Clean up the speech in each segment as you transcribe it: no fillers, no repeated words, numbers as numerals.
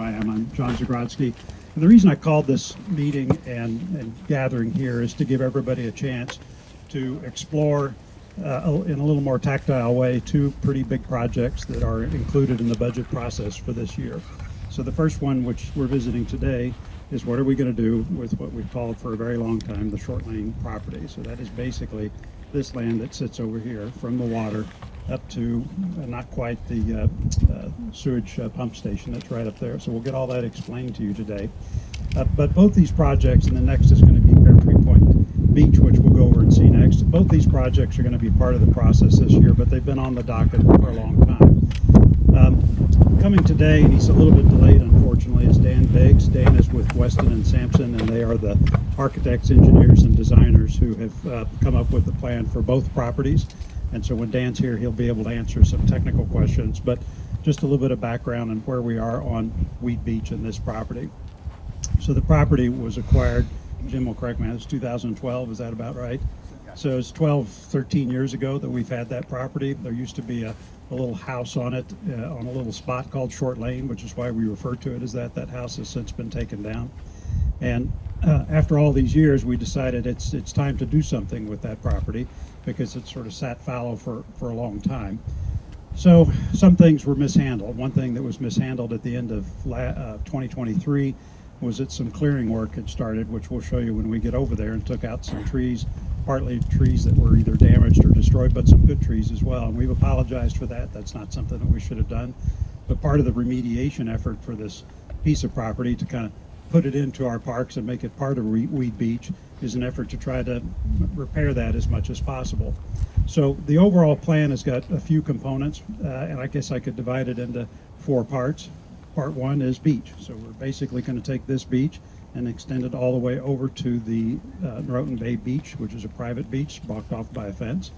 I am. I'm John Zagrodzky. And the reason I called this meeting and gathering here is to give everybody a chance to explore in a little more tactile way two pretty big projects that are included in the budget process for this year. So the first one, which we're visiting today, is what are we going to do with what we've called for a very long time the short lane property. So that is basically this land that sits over here from the water up to not quite the sewage pump station that's right up there. So we'll get all that explained to you today. But both these projects, and the next is going to be Pear Point Beach, which we'll go over and see next. Both these projects are going to be part of the process this year, but they've been on the docket for a long time. Coming today, and he's a little bit delayed unfortunately, is Dan Biggs. Dan is with Weston Sampson, and they are the architects, engineers, and designers who have come up with the plan for both properties. And so when Dan's here, he'll be able to answer some technical questions, but just a little bit of background on where we are on Wheat Beach and this property. So the property was acquired, Jim will correct me, it was 2012, is that about right? So it's 12, 13 years ago that we've had that property. There used to be a little house on it, on a little spot called Short Lane, which is why we refer to it as that. That house has since been taken down. And after all these years, we decided it's time to do something with that property because it sort of sat fallow for a long time. So some things were mishandled. One thing that was mishandled at the end of 2023 was that some clearing work had started, which we'll show you when we get over there, and took out some trees, partly trees that were either damaged or destroyed, but some good trees as well. And we've apologized for that. That's not something that we should have done. But part of the remediation effort for this piece of property to kind of put it into our parks and make it part of Wheat Beach is an effort to try to repair that as much as possible. So the overall plan has got a few components, and I guess I could divide it into 4 parts. Part 1 is beach. So we're basically going to take this beach and extend it all the way over to the Norotan Bay Beach, which is a private beach blocked off by a fence.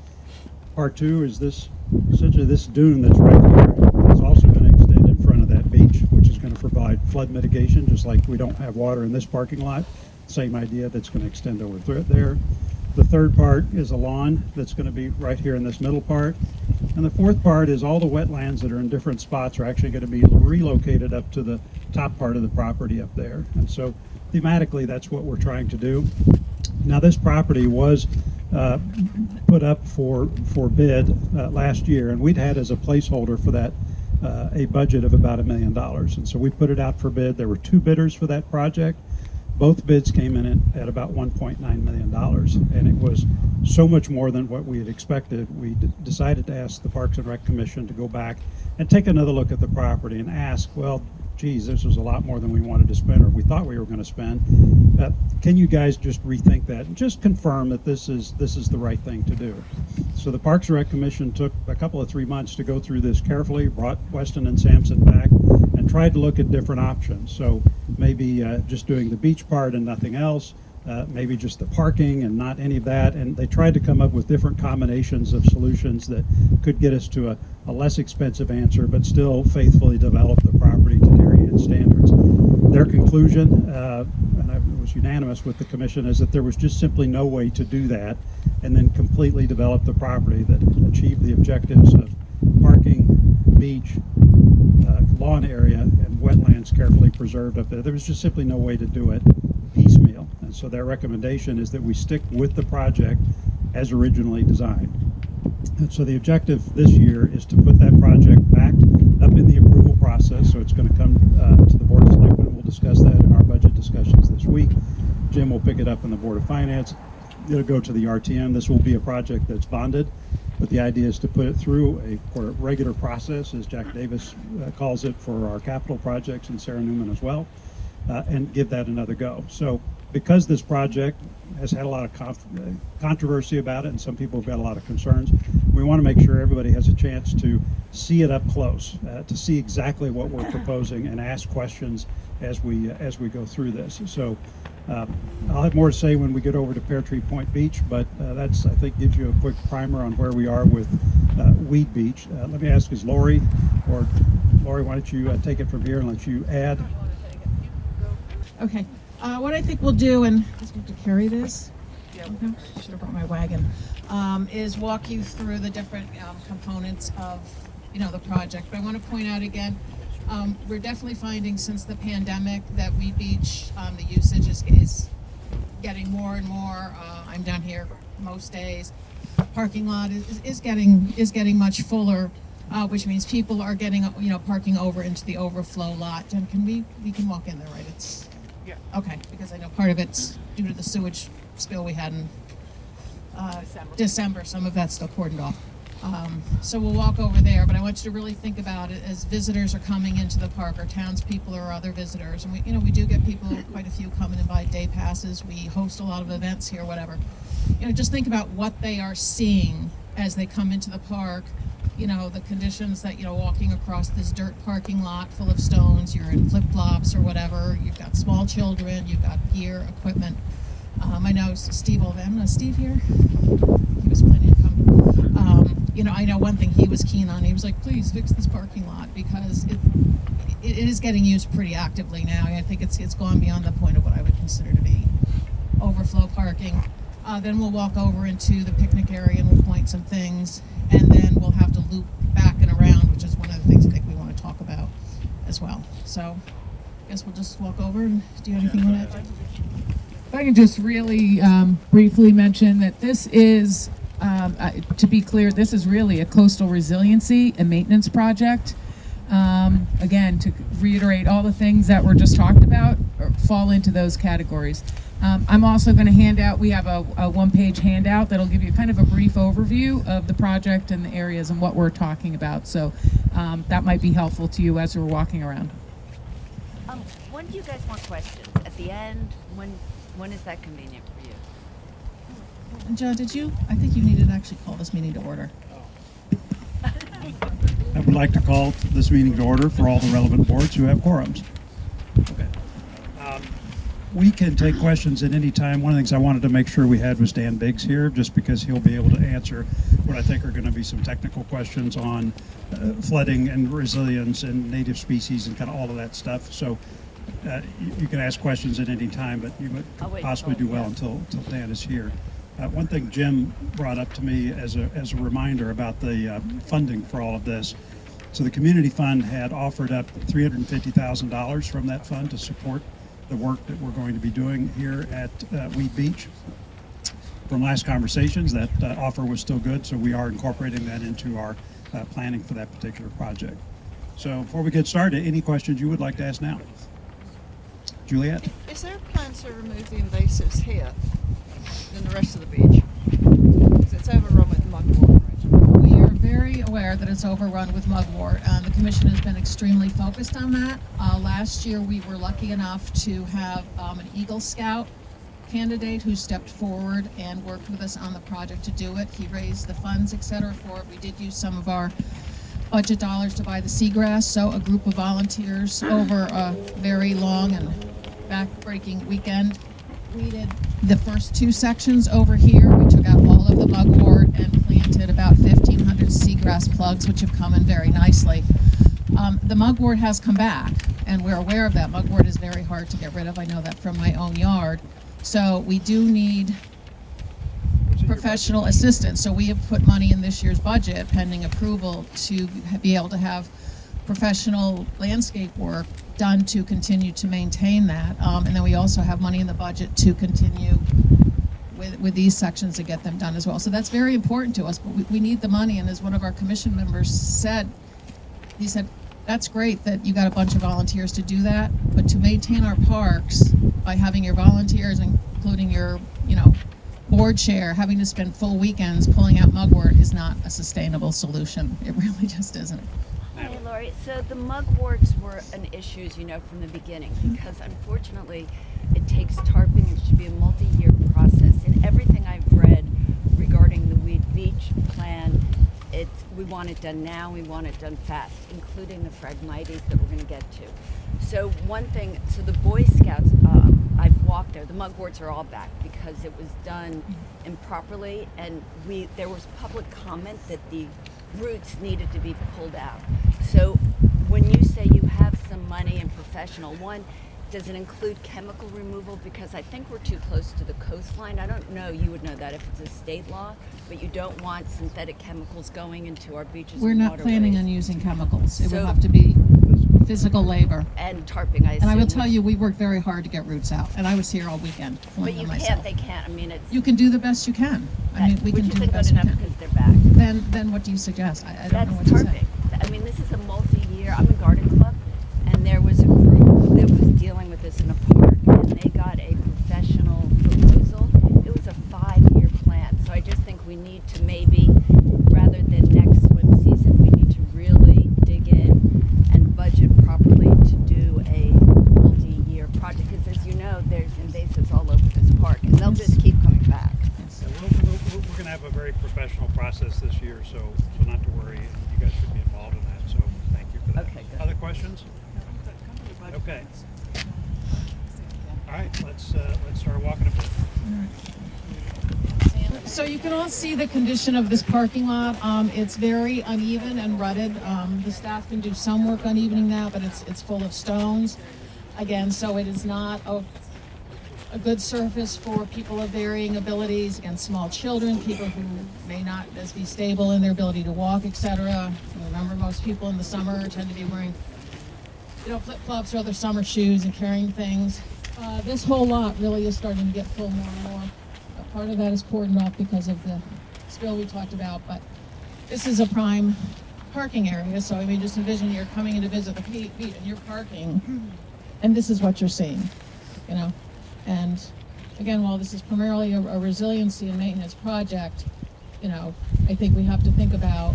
Part 2 is this, essentially this dune that's right here. It's also going to extend in front of that beach, which is going to provide flood mitigation, just like we don't have water in this parking lot. Same idea, that's going to extend over there. The third part is a lawn that's going to be right here in this middle part. And the fourth part is all the wetlands that are in different spots are actually going to be relocated up to the top part of the property up there. And so thematically, that's what we're trying to do. Now this property was put up for bid last year, and we'd had as a placeholder for that a budget of about $1 million. And so we put it out for bid. There were 2 bidders for that project. Both bids came in at about $1.9 million, and it was so much more than what we had expected. We decided to ask the Parks and Rec Commission to go back and take another look at the property and ask, well, geez, this was a lot more than we wanted to spend, or we thought we were going to spend. Can you guys just rethink that and just confirm that this is the right thing to do? So the Parks and Rec Commission took a couple of 3 months to go through this carefully, brought Weston Sampson back, and tried to look at different options. So maybe just doing the beach part and nothing else, maybe just the parking and not any of that. And they tried to come up with different combinations of solutions that could get us to a less expensive answer, but still faithfully develop the property to Darien standards. Their conclusion, and I was unanimous with the commission, is that there was just simply no way to do that and then completely develop the property that achieved the objectives of parking, beach, lawn area, and wetlands carefully preserved up there. There was just simply no way to do it piecemeal. And so their recommendation is that we stick with the project as originally designed. And so the objective this year is to put that project back up in the approval process. So it's going to come to the Board of Selectmen. We'll discuss that in our budget discussions this week. Jim will pick it up in the Board of Finance. It'll go to the RTM. This will be a project that's bonded, but the idea is to put it through a regular process, as Jack Davis calls it, for our capital projects, and Sarah Newman as well, and give that another go. So because this project has had a lot of controversy about it, and some people have got a lot of concerns, we want to make sure everybody has a chance to see it up close, to see exactly what we're proposing and ask questions as we go through this. So I'll have more to say when we get over to Pear Point Beach, but that's, I think, gives you a quick primer on where we are with Wheat Beach. Let me ask, is Lori, why don't you take it from here and let you add? Okay. What I think we'll do, and I just need to carry this. Yeah. Okay. Should have brought my wagon. Is walk you through the different components of, the project. But I want to point out again, We're definitely finding since the pandemic that Weed Beach, the usage is getting more and more. I'm down here most days. Parking lot is getting much fuller, which means people are getting, parking over into the overflow lot. And we can walk in there, right? It's Yeah. okay, because I know part of it's due to the sewage spill we had in December. Some of that's still cordoned off. So we'll walk over there, but I want you to really think about it as visitors are coming into the park, or townspeople or other visitors. And we do get people, quite a few coming in by day passes. We host a lot of events here, whatever. Just think about what they are seeing as they come into the park. The conditions that, walking across this dirt parking lot full of stones, you're in flip-flops or whatever, you've got small children, you've got gear, equipment. I know Steve Olven, is Steve here? He was planning to come. I know one thing he was keen on, he was like, please fix this parking lot, because it is getting used pretty actively now. I think it's gone beyond the point of what I would consider to be overflow parking. Then we'll walk over into the picnic area and we'll point some things, and then we'll have to loop back and around, which is one of the things I think we want to talk about as well. So I guess we'll just walk over, and do you have anything you want to add? If I can just really briefly mention that this is, to be clear, this is really a coastal resiliency and maintenance project. Again, to reiterate, all the things that were just talked about fall into those categories. I'm also going to hand out, we have a one-page handout that'll give you kind of a brief overview of the project and the areas and what we're talking about. So that might be helpful to you as we're walking around. When do you guys want questions? At the end? When is that convenient for you? And John, I think you needed to actually call this meeting to order. I would like to call this meeting to order for all the relevant boards who have quorums. Okay. We can take questions at any time. One of the things I wanted to make sure we had was Dan Biggs here, just because he'll be able to answer what I think are going to be some technical questions on flooding and resilience and native species and kind of all of that stuff. So you can ask questions at any time, but you would possibly do well until Dan is here. One thing Jim brought up to me as a reminder about the funding for all of this. So the community fund had offered up $350,000 from that fund to support the work that we're going to be doing here at Weed Beach. From last conversations, that offer was still good, so we are incorporating that into our planning for that particular project. So before we get started, any questions you would like to ask now? Juliet? Is there a plan to remove the invasives here than the rest of the beach? Because it's overrun with mugwort. We are very aware that it's overrun with mugwort. The commission has been extremely focused on that. Last year, we were lucky enough to have an Eagle Scout candidate who stepped forward and worked with us on the project to do it. He raised the funds, etc. for it. We did use some of our budget dollars to buy the seagrass, so a group of volunteers over a very long and back-breaking weekend. We did the first two sections over here. We took out all of the mugwort and planted about 1,500 seagrass plugs, which have come in very nicely. The mugwort has come back, and we're aware of that. Mugwort is very hard to get rid of. I know that from my own yard. So we do need professional assistance. So we have put money in this year's budget, pending approval, to be able to have professional landscape work done to continue to maintain that. And then we also have money in the budget to continue with these sections to get them done as well. So that's very important to us, but we need the money. And as one of our commission members said, he said, that's great that you got a bunch of volunteers to do that, but to maintain our parks by having your volunteers, including your, board chair, having to spend full weekends pulling out mugwort is not a sustainable solution. It really just isn't. Hey, Lori. So the mugworts were an issue, as you know, from the beginning, because unfortunately it takes tarping. It should be a multi-year process. And everything I've read regarding the Weed Beach plan, we want it done now, we want it done fast, including the fragmities that we're going to get to. So one thing, so the Boy Scouts, I've walked there, the mugworts are all back because it was done improperly, and there was public comment that the roots needed to be pulled out. So when you say you have some money and professional, one, does it include chemical removal? Because I think we're too close to the coastline. I don't know, you would know that if it's a state law, but you don't want synthetic chemicals going into our beaches We're and not waterways. planning on using chemicals. It will So- have to be Physical labor. and tarping, I assume. And I will tell which- you, we worked very hard to get roots out, and I was here all weekend But pulling you them can't, myself. they can't, I mean, it's. You can do the best you can. I mean, we which can do the isn't best good we enough can. because they're back. Then what do you suggest? I don't That's know what to say. tarping. I mean, this is a multi-year, I'm a garden club, and there was a group that was dealing with this in a park, and they got a professional proposal. It was a 5-year plan, so I just think we need to maybe, rather than next swim season, we need to really dig in and budget properly to do a multi-year project, because as you know, there's invasives all over this park, and they'll just keep coming back. So we're going to have a very professional process this year, so not to worry. You guys should be involved in that. So thank you for that. Okay, good. Other questions? Okay. All right, let's start walking a bit. So you can all see the condition of this parking lot. It's very uneven and rutted. The staff can do some work on evening that, but it's full of stones. Again, so it is not a good surface for people of varying abilities, again, small children, people who may not as be stable in their ability to walk, etc. Remember, most people in the summer tend to be wearing, flip-flops or other summer shoes and carrying things. This whole lot really is starting to get full more and more. Part of that is cordoned off because of the spill we talked about, but this is a prime parking area. So I mean, just envision you're coming in to visit the beach and you're parking, and this is what you're seeing, And again, while this is primarily a resiliency and maintenance project, I think we have to think about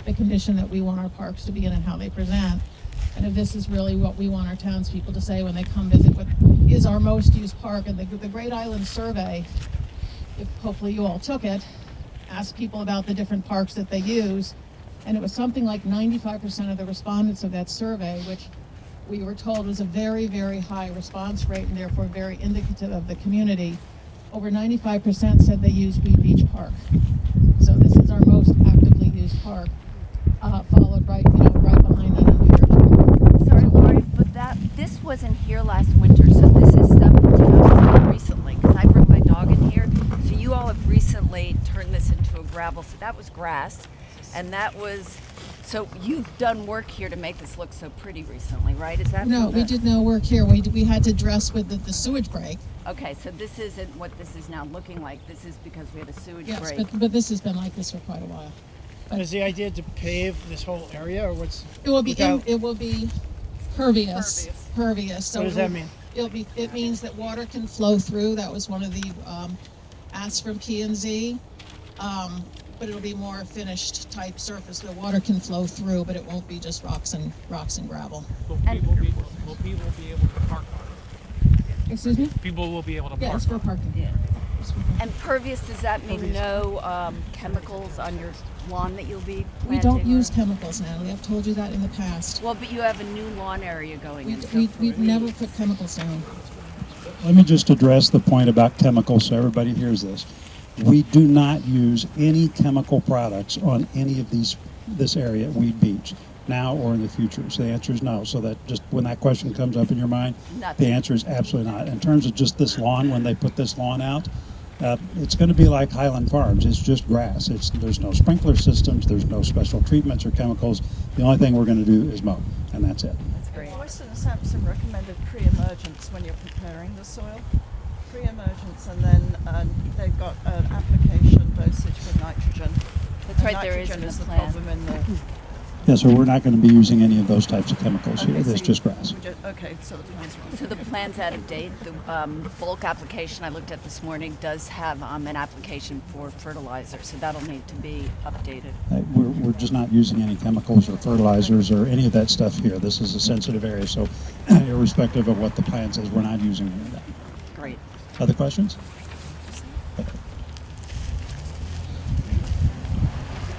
the condition that we want our parks to be in and how they present. And if this is really what we want our townspeople to say when they come visit what is our most used park. And the Great Island Survey, if hopefully you all took it, asked people about the different parks that they use. And it was something like 95% of the respondents of that survey, which we were told was a very, very high response rate and therefore very indicative of the community. Over 95% said they use Weed Beach Park. So this is our most actively used park, followed right behind that Pear. Sorry, Lori, but this wasn't here last winter, so this is stuff that you noticed recently, because I bring my dog in here. So you all have recently turned this into a gravel, so that was grass, and that was, so you've done work here to make this look so pretty recently, right? Is that No, from we the- did no work here. We had to dress with the sewage break. Okay, so this isn't what this is now looking like. This is because we had a sewage Yes, break. but this has been like this for quite a while. Is the idea to pave this whole area, or what's? It will be without- it will be pervious. Pervious. So What does that mean? It means that water can flow through. That was one of the asks from P&Z. But it'll be more finished type surface. The water can flow through, but it won't be just rocks and gravel. Will people be able to park on Excuse me? it? People will be able to Yeah, park it's for on it. parking. Yeah. It's for parking. And pervious, does that mean no chemicals on your lawn that you'll be planting? We don't or- use chemicals, Natalie. I've told you that in the past. Well, but you have a new lawn area going in. so We've for never me- put chemicals down. Let me just address the point about chemicals so everybody hears this. We do not use any chemical products on any of this area at Weed Beach, now or in the future. So the answer is no. So that just when that question comes up in your mind, Nothing. the answer is absolutely not. In terms of just this lawn, when they put this lawn out, it's going to be like Highland Farms. It's just grass. There's no sprinkler systems. There's no special treatments or chemicals. The only thing we're going to do is mow, and that's it. That's great. Weston Sampson recommended pre-emergence when you're preparing the soil. Pre-emergence, and then they've got an application dosage for nitrogen. That's And right, there is nitrogen in the the plan. problem in the. Yeah, so we're not going to be using any of those types of chemicals here. Okay, so It's you- just grass. Okay, so the plan's wrong. So the plan's out of date. The bulk application I looked at this morning does have an application for fertilizer, so that'll need to be updated. We're just not using any chemicals or fertilizers or any of that stuff here. This is a sensitive area, so irrespective of what the plan says, we're not using any of that. Great. Other questions? Okay.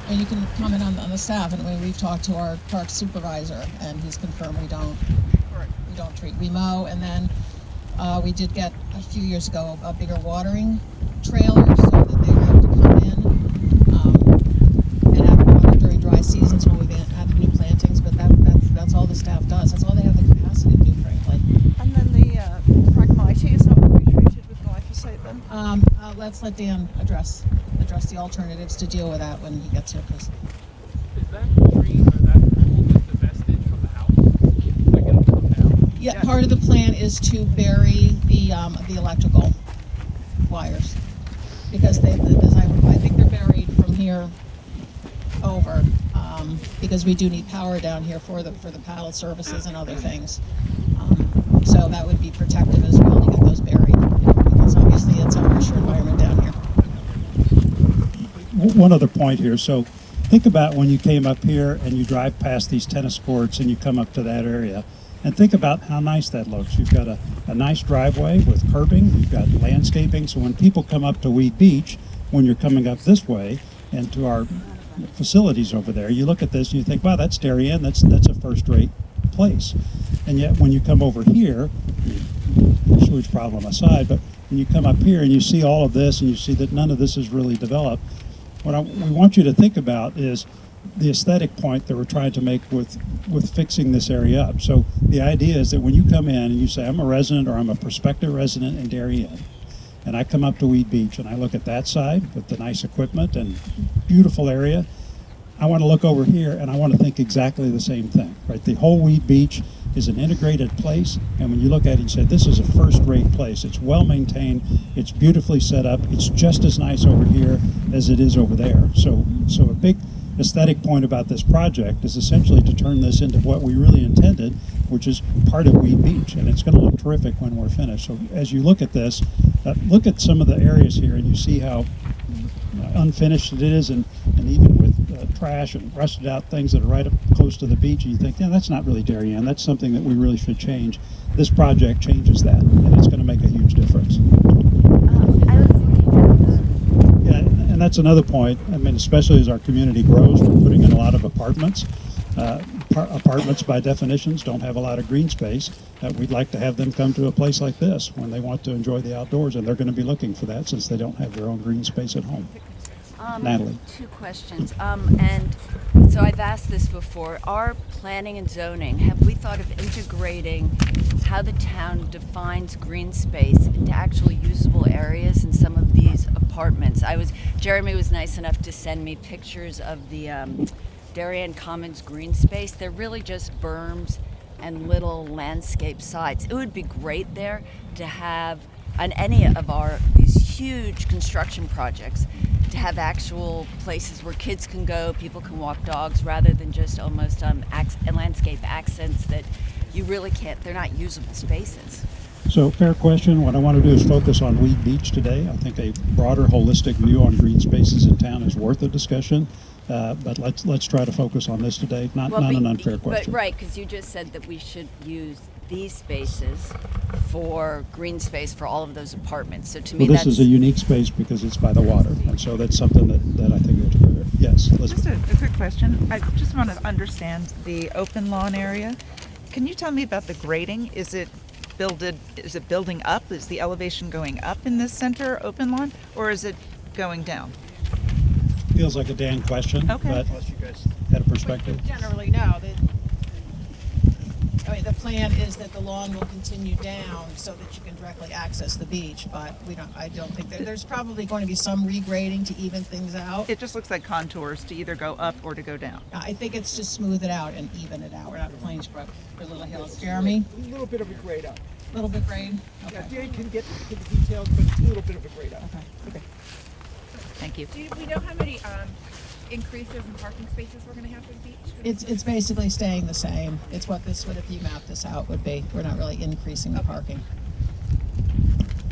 And you can comment on the staff. And we've talked to our park supervisor, and he's confirmed we don't treat. We mow, and then we did get a few years ago a bigger watering trailer so that they were able to come in and add water during dry seasons when we've added new plantings. But that's all the staff does. That's all they have the capacity to do, frankly. And then the fragmites is not going to be treated with glyphosate then? Let's let Dan address the alternatives to deal with that when he gets here, please. Is that tree or that pole just a vestige from the house? part of the plan is to bury the electrical wires, because I think they're buried from here over, because we do need power down here for the paddle services and other things. So that would be protective as well to get those buried, because obviously it's a harsher environment down here. One other point here. So think about when you came up here and you drive past these tennis courts and you come up to that area, and think about how nice that looks. You've got a nice driveway with curbing, you've got landscaping, so when people come up to Weed Beach, when you're coming up this way and to our facilities over there, you look at this and you think, wow, that's Darien, that's a first-rate place. And yet when you come over here, sewage problem aside, but when you come up here and you see all of this and you see that none of this is really developed, what we want you to think about is the aesthetic point that we're trying to make with fixing this area up. So the idea is that when you come in and you say, I'm a resident or I'm a prospective resident in Darien, and I come up to Weed Beach and I look at that side with the nice equipment and beautiful area, I want to look over here and I want to think exactly the same thing, right? The whole Weed Beach is an integrated place, and when you look at it, you say, this is a first-rate place. It's well-maintained, it's beautifully set up, it's just as nice over here as it is over there. So a big aesthetic point about this project is essentially to turn this into what we really intended, which is part of Weed Beach, and it's going to look terrific when we're finished. So as you look at this, look at some of the areas here, and you see how unfinished it is, and even with trash and rusted out things that are right up close to the beach, and you think, yeah, that's not really Darien, that's something that we really should change. This project changes that, and it's going to make a huge difference. I was looking Yeah, and that's another point. I mean, especially as our community grows, we're putting in a lot of apartments. Apartments, by definitions, don't have a lot of green space. We'd like to have them come to a place like this when they want to enjoy the outdoors, and they're going to be looking for that since they don't have their own green space at home. Natalie. 2 questions. And so I've asked this before. Our planning and zoning, have we thought of integrating how the town defines green space into actually usable areas in some of these apartments? Jeremy was nice enough to send me pictures of the Darien Commons green space. They're really just berms and little landscape sites. It would be great there to have on any of these huge construction projects, to have actual places where kids can go, people can walk dogs, rather than just almost landscape accents that you really can't, they're not usable spaces. So, fair question. What I want to do is focus on Weed Beach today. I think a broader, holistic view on green spaces in town is worth a discussion. But let's try to focus on this today. Not an unfair question. But right, because you just said that we should use these spaces for green space for all of those apartments. So to me, this is a unique space because it's by the water, and so that's something that I think we have to cover. Yes, Elizabeth. Just a quick question. I just want to understand the open lawn area. Can you tell me about the grading? Is it building up? Is the elevation going up in this center open lawn, or is it going down? Feels like a Dan question, Okay. but Unless you guys had a perspective. Generally, no. The plan is that the lawn will continue down so that you can directly access the beach, but I don't think there's probably going to be some regrading to even things out. It just looks like contours to either go up or to go down. I think it's to smooth it out and even it out. We're not playing scrub for Little Hills. Jeremy? a little bit of a grade up. A little bit grade? Yeah, Okay. Dan can get to the details, but it's a little bit of a grade up. Okay. Thank you. Do we know how many increases in parking spaces we're going to have for the beach? It's basically staying the same. It's what this would, if you map this out, would be. We're not really increasing the parking.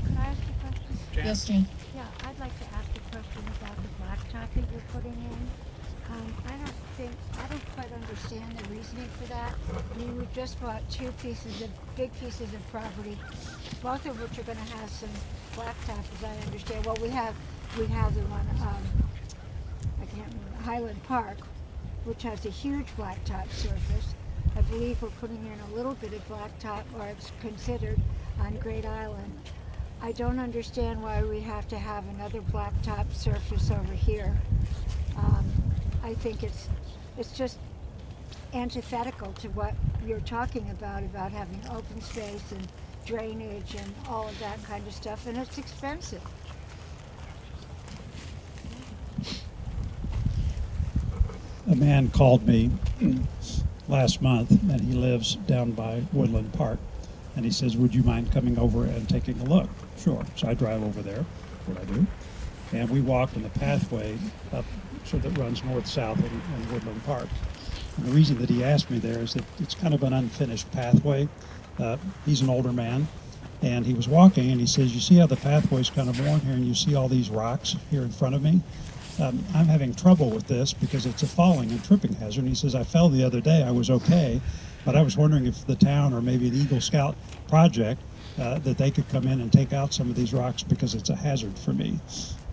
Can I ask a question? Yes, Jan? Yeah, I'd like to ask a question about the blacktop that you're putting in. I don't quite understand the reasoning for that. I mean, we just bought big pieces of property, both of which are going to have some blacktop, as I understand. Well, we have the one, I can't remember, Highland Park, which has a huge blacktop surface. I believe we're putting in a little bit of blacktop, or it's considered, on Great Island. I don't understand why we have to have another blacktop surface over here. I think it's just antithetical to what you're talking about having open space and drainage and all of that kind of stuff, and it's expensive. A man called me last month, and he lives down by Woodland Park. And he says, would you mind coming over and taking a look? Sure. So I drive over there, what I do, and we walk in the pathway up so that runs north-south in Woodland Park. And the reason that he asked me there is that it's kind of an unfinished pathway. He's an older man, and he was walking, and he says, you see how the pathway's kind of worn here, and you see all these rocks here in front of me? I'm having trouble with this because it's a falling and tripping hazard. And he says, I fell the other day, I was okay, but I was wondering if the town or maybe an Eagle Scout project that they could come in and take out some of these rocks because it's a hazard for me.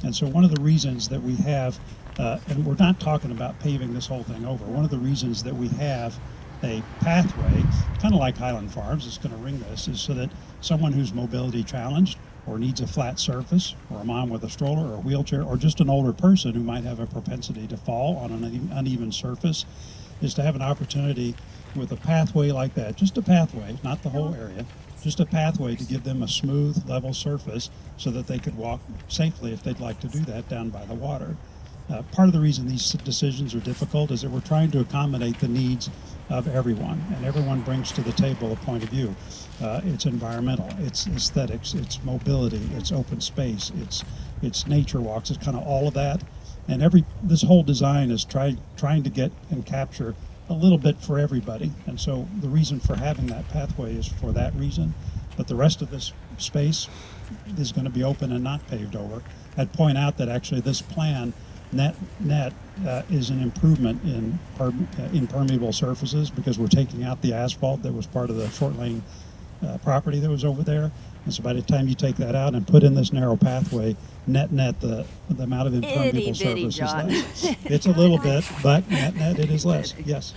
And so one of the reasons that we have, and we're not talking about paving this whole thing over, one of the reasons that we have a pathway, kind of like Highland Farms, is going to ring this, is so that someone who's mobility challenged or needs a flat surface, or a mom with a stroller or a wheelchair, or just an older person who might have a propensity to fall on an uneven surface, is to have an opportunity with a pathway like that, just a pathway, not the whole area, just a pathway to give them a smooth, level surface so that they could walk safely if they'd like to do that down by the water. Part of the reason these decisions are difficult is that we're trying to accommodate the needs of everyone, and everyone brings to the table a point of view. It's environmental, it's aesthetics, it's mobility, it's open space, it's nature walks, it's kind of all of that. And this whole design is trying to get and capture a little bit for everybody. And so the reason for having that pathway is for that reason. But the rest of this space is going to be open and not paved over. I'd point out that actually this plan net is an improvement in permeable surfaces, because we're taking out the asphalt that was part of the short lane property that was over there. And so by the time you take that out and put in this narrow pathway, net the amount of impermeable surface is less. It's a little bit, but net it is less. Yes.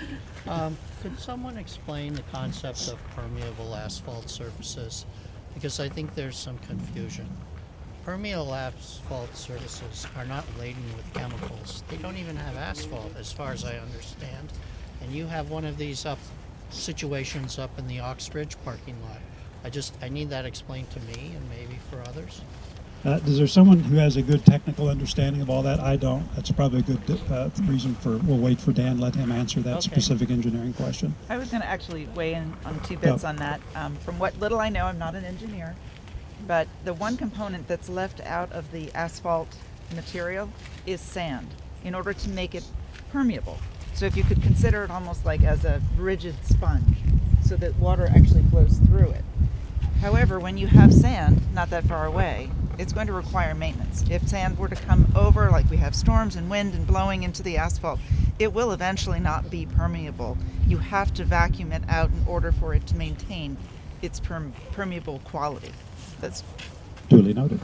Could someone explain the concept of permeable asphalt surfaces? Because I think there's some confusion. Permeable asphalt surfaces are not laden with chemicals. They don't even have asphalt, as far as I understand. And you have one of these situations up in the Oxbridge parking lot. I need that explained to me and maybe for others. Is there someone who has a good technical understanding of all that? I don't. That's probably a good reason for, we'll wait for Dan, let him answer that specific engineering question. I was going to actually weigh in on two bits on that. From what little I know, I'm not an engineer, but the one component that's left out of the asphalt material is sand, in order to make it permeable. So if you could consider it almost like as a rigid sponge, so that water actually flows through it. However, when you have sand not that far away, it's going to require maintenance. If sand were to come over, like we have storms and wind and blowing into the asphalt, it will eventually not be permeable. You have to vacuum it out in order for it to maintain its permeable quality. That's duly noted.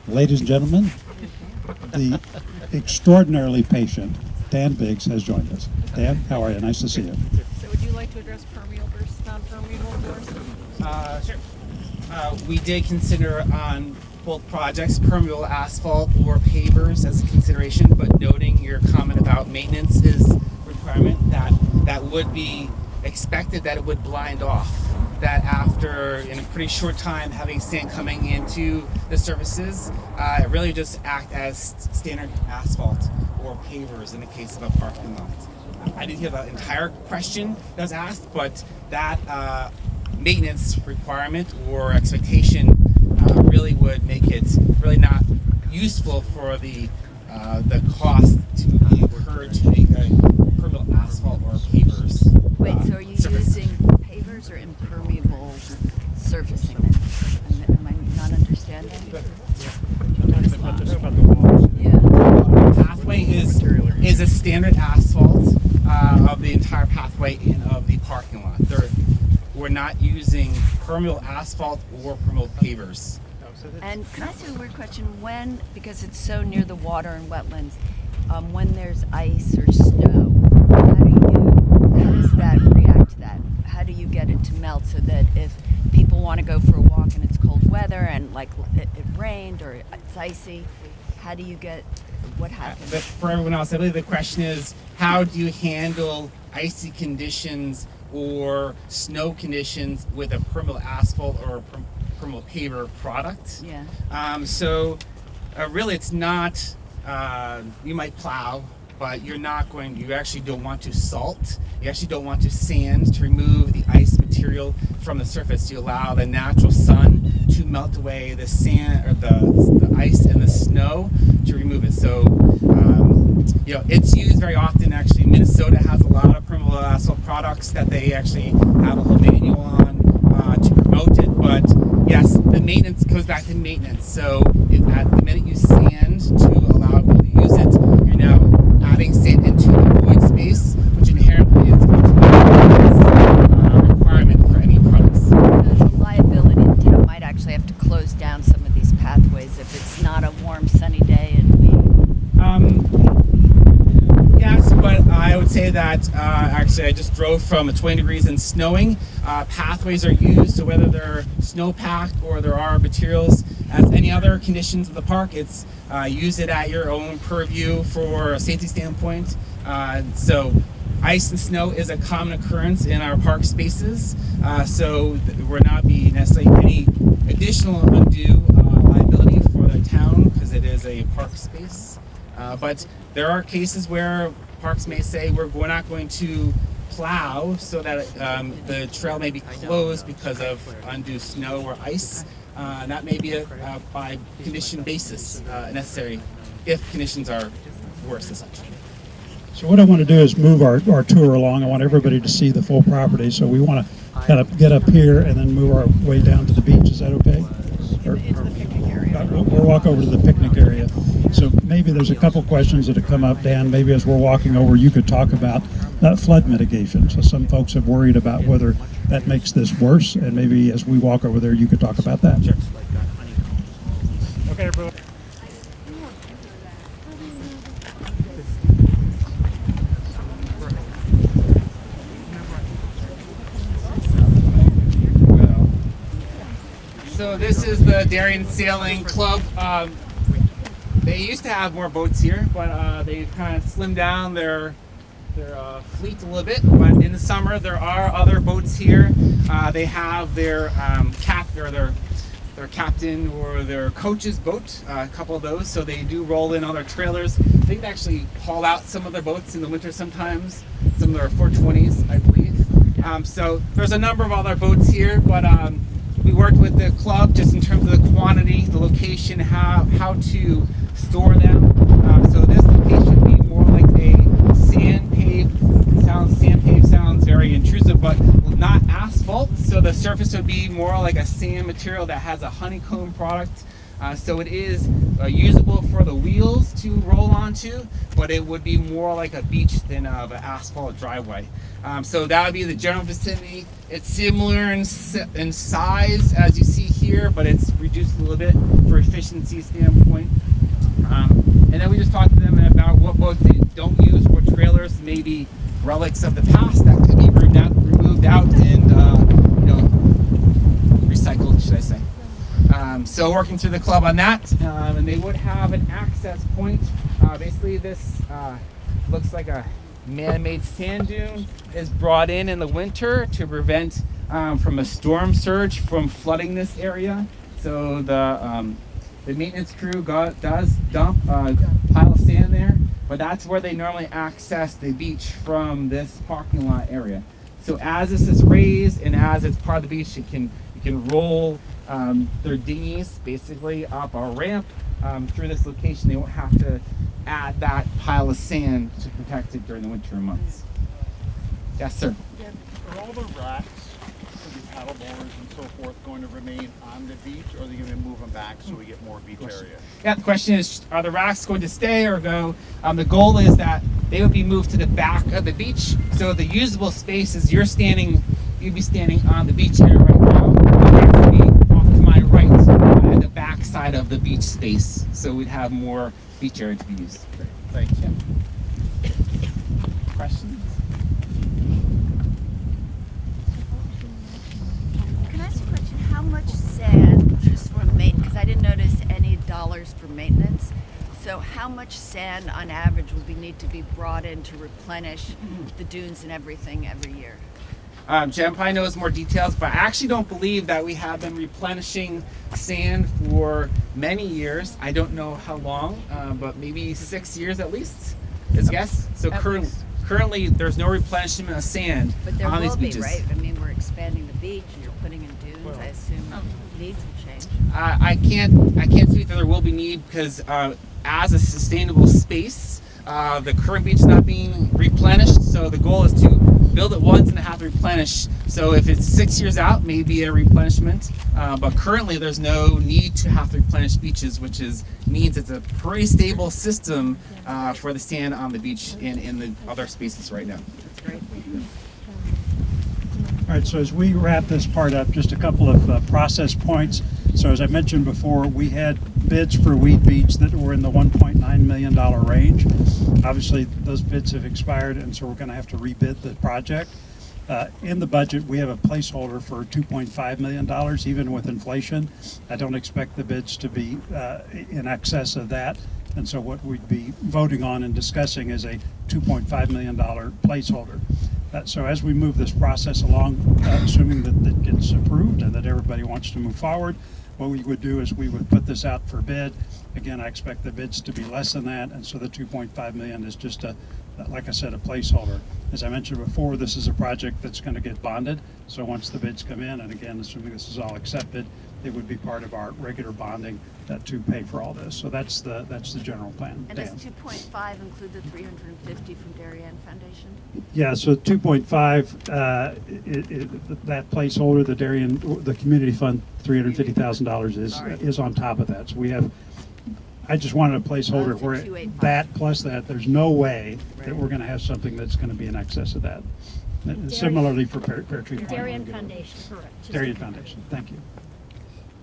Ladies and gentlemen, the extraordinarily patient Dan Biggs has joined us. Dan, how are you? Nice to see you. So would you like to address permeable versus non-permeable first? Sure. We did consider on both projects permeable asphalt or pavers as a consideration, but noting your comment about maintenance is a requirement that would be expected, that it would blind off. That after, in a pretty short time, having sand coming into the surfaces, it really just act as standard asphalt or pavers in the case of a parking lot. I didn't hear the entire question that was asked, but that maintenance requirement or expectation really would make it really not useful for the cost to be incurred to make a permeable asphalt or pavers. Wait, so are you using pavers or impermeable surfacing then? Am I not understanding? Yeah. Pathway is a standard asphalt of the entire pathway and of the parking lot. We're not using permeable asphalt or permeable pavers. And can I ask you a weird question? When, because it's so near the water and wetlands, when there's ice or snow, how does that react to that? How do you get it to melt so that if people want to go for a walk and it's cold weather and like it rained or it's icy, how do you get, what happens? But for everyone else, I believe the question is, how do you handle icy conditions or snow conditions with a permeable asphalt or a permeable paver product? Yeah. So really it's not, you might plow but you actually don't want to salt. You actually don't want to sand to remove the ice material from the surface. You allow the natural sun to melt away the sand or the ice and the snow to remove it. So, it's used very often. Actually, Minnesota has a lot of permeable asphalt products that they actually have a whole manual on to promote it. But yes, the maintenance goes back to maintenance. So at the minute you sand to allow people to use it, you're now adding sand into the void space, which inherently is going to be a requirement for any products. So there's a liability. The town might actually have to close down some of these pathways if it's not a warm, sunny day and we. Yes, but I would say that actually I just drove from 20 degrees and snowing. Pathways are used, so whether they're snow-packed or there are materials, as any other conditions of the park, it's use it at your own purview for a safety standpoint. So ice and snow is a common occurrence in our park spaces, so there will not be necessarily any additional undue liability for the town because it is a park space. But there are cases where parks may say we're not going to plow so that the trail may be closed because of undue snow or ice. That may be a by condition basis necessary if conditions are worse as such. So what I want to do is move our tour along. I want everybody to see the full property. So we want to kind of get up here and then move our way down to the beach. Is that okay? Into the picnic area. We'll walk over to the picnic area. So maybe there's a couple questions that have come up, Dan. Maybe as we're walking over, you could talk about flood mitigation. So some folks have worried about whether that makes this worse, and maybe as we walk over there, you could talk about that. Sure. Okay, everyone. So this is the Darien Sailing Club. They used to have more boats here, but they've kind of slimmed down their fleet a little bit. But in the summer, there are other boats here. They have their their captain or their coach's boat, a couple of those. So they do roll in all their trailers. They can actually haul out some of their boats in the winter sometimes. Some of their 420s, I believe. So there's a number of other boats here, but we worked with the club just in terms of the quantity, the location, how to store them. So this location would be more like a sand paved. Sand paved sounds very intrusive, but not asphalt. So the surface would be more like a sand material that has a honeycomb product. So it is usable for the wheels to roll onto, but it would be more like a beach than of an asphalt driveway. So that would be the general vicinity. It's similar in size as you see here, but it's reduced a little bit for efficiency standpoint. And then we just talked to them about what boats they don't use, what trailers, maybe relics of the past that could be removed out and recycled, should I say. So working through the club on that, and they would have an access point. Basically this looks like a man-made sand dune is brought in the winter to prevent from a storm surge from flooding this area. So the maintenance crew does dump a pile of sand there, but that's where they normally access the beach from this parking lot area. So as this is raised and as it's part of the beach, you can roll their dinghies basically up a ramp through this location. They won't have to add that pile of sand to protect it during the winter months. Yes, sir. Are all the racks for the paddle boards and so forth going to remain on the beach, or are they going to move them back so we get more beach area? Yeah, the question is, are the racks going to stay or go? The goal is that they would be moved to the back of the beach. So the usable space is you'd be standing on the beach area right now. You'd be off to my right at the back side of the beach space. So we'd have more beach area to be used. Great, thanks. Yeah. Questions? Can I ask a question? How much sand, just for maintenance, because I didn't notice any dollars for maintenance. So how much sand on average would we need to be brought in to replenish the dunes and everything every year? Jen probably knows more details, but I actually don't believe that we have been replenishing sand for many years. I don't know how long, but maybe 6 years at least. Is yes. So At least. currently there's no replenishment of sand But there on these will be, beaches. right? I mean, we're expanding the beach and you're putting in dunes. I assume needs will change. I can't speak that there will be need because as a sustainable space, the current beach is not being replenished. So the goal is to build it once and have to replenish. So if it's 6 years out, maybe a replenishment. But currently there's no need to have to replenish beaches, which means it's a pretty stable system for the sand on the beach and in the other spaces right now. That's great. All right, so as we wrap this part up, just a couple of process points. So as I mentioned before, we had bids for Weed Beach that were in the $1.9 million range. Obviously, those bids have expired, and so we're going to have to rebid the project. In the budget, we have a placeholder for $2.5 million, even with inflation. I don't expect the bids to be in excess of that. And so what we'd be voting on and discussing is a $2.5 million placeholder. So as we move this process along, assuming that it gets approved and that everybody wants to move forward, what we would do is we would put this out for bid. Again, I expect the bids to be less than that, and so the 2.5 million is just like I said, a placeholder. As I mentioned before, this is a project that's going to get bonded. So once the bids come in, and again, assuming this is all accepted, it would be part of our regular bonding to pay for all this. So that's the general plan. And Dan. does 2.5 include the 350 from Darien Foundation? Yeah, so 2.5, that placeholder, the community fund, $350,000 is on top of that. So I just wanted a placeholder it's a where 285. that plus that, there's no way that we're going to have something that's going to be in excess of that. Similarly for Pear Tree Farm. Darien Foundation, correct. Darien Foundation, thank you.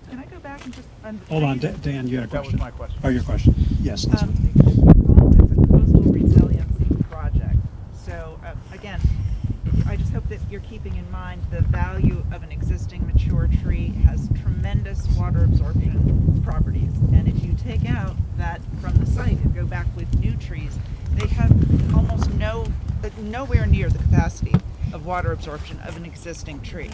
Can I go back and just... Hold on, Dan, you had a That was question? my question. Oh, your question. Yes, Elizabeth. You're calling this a coastal resiliency project. So again, I just hope that you're keeping in mind the value of an existing mature tree has tremendous water absorption properties. And if you take out that from the site and go back with new trees, they have almost nowhere near the capacity of water absorption of an existing tree.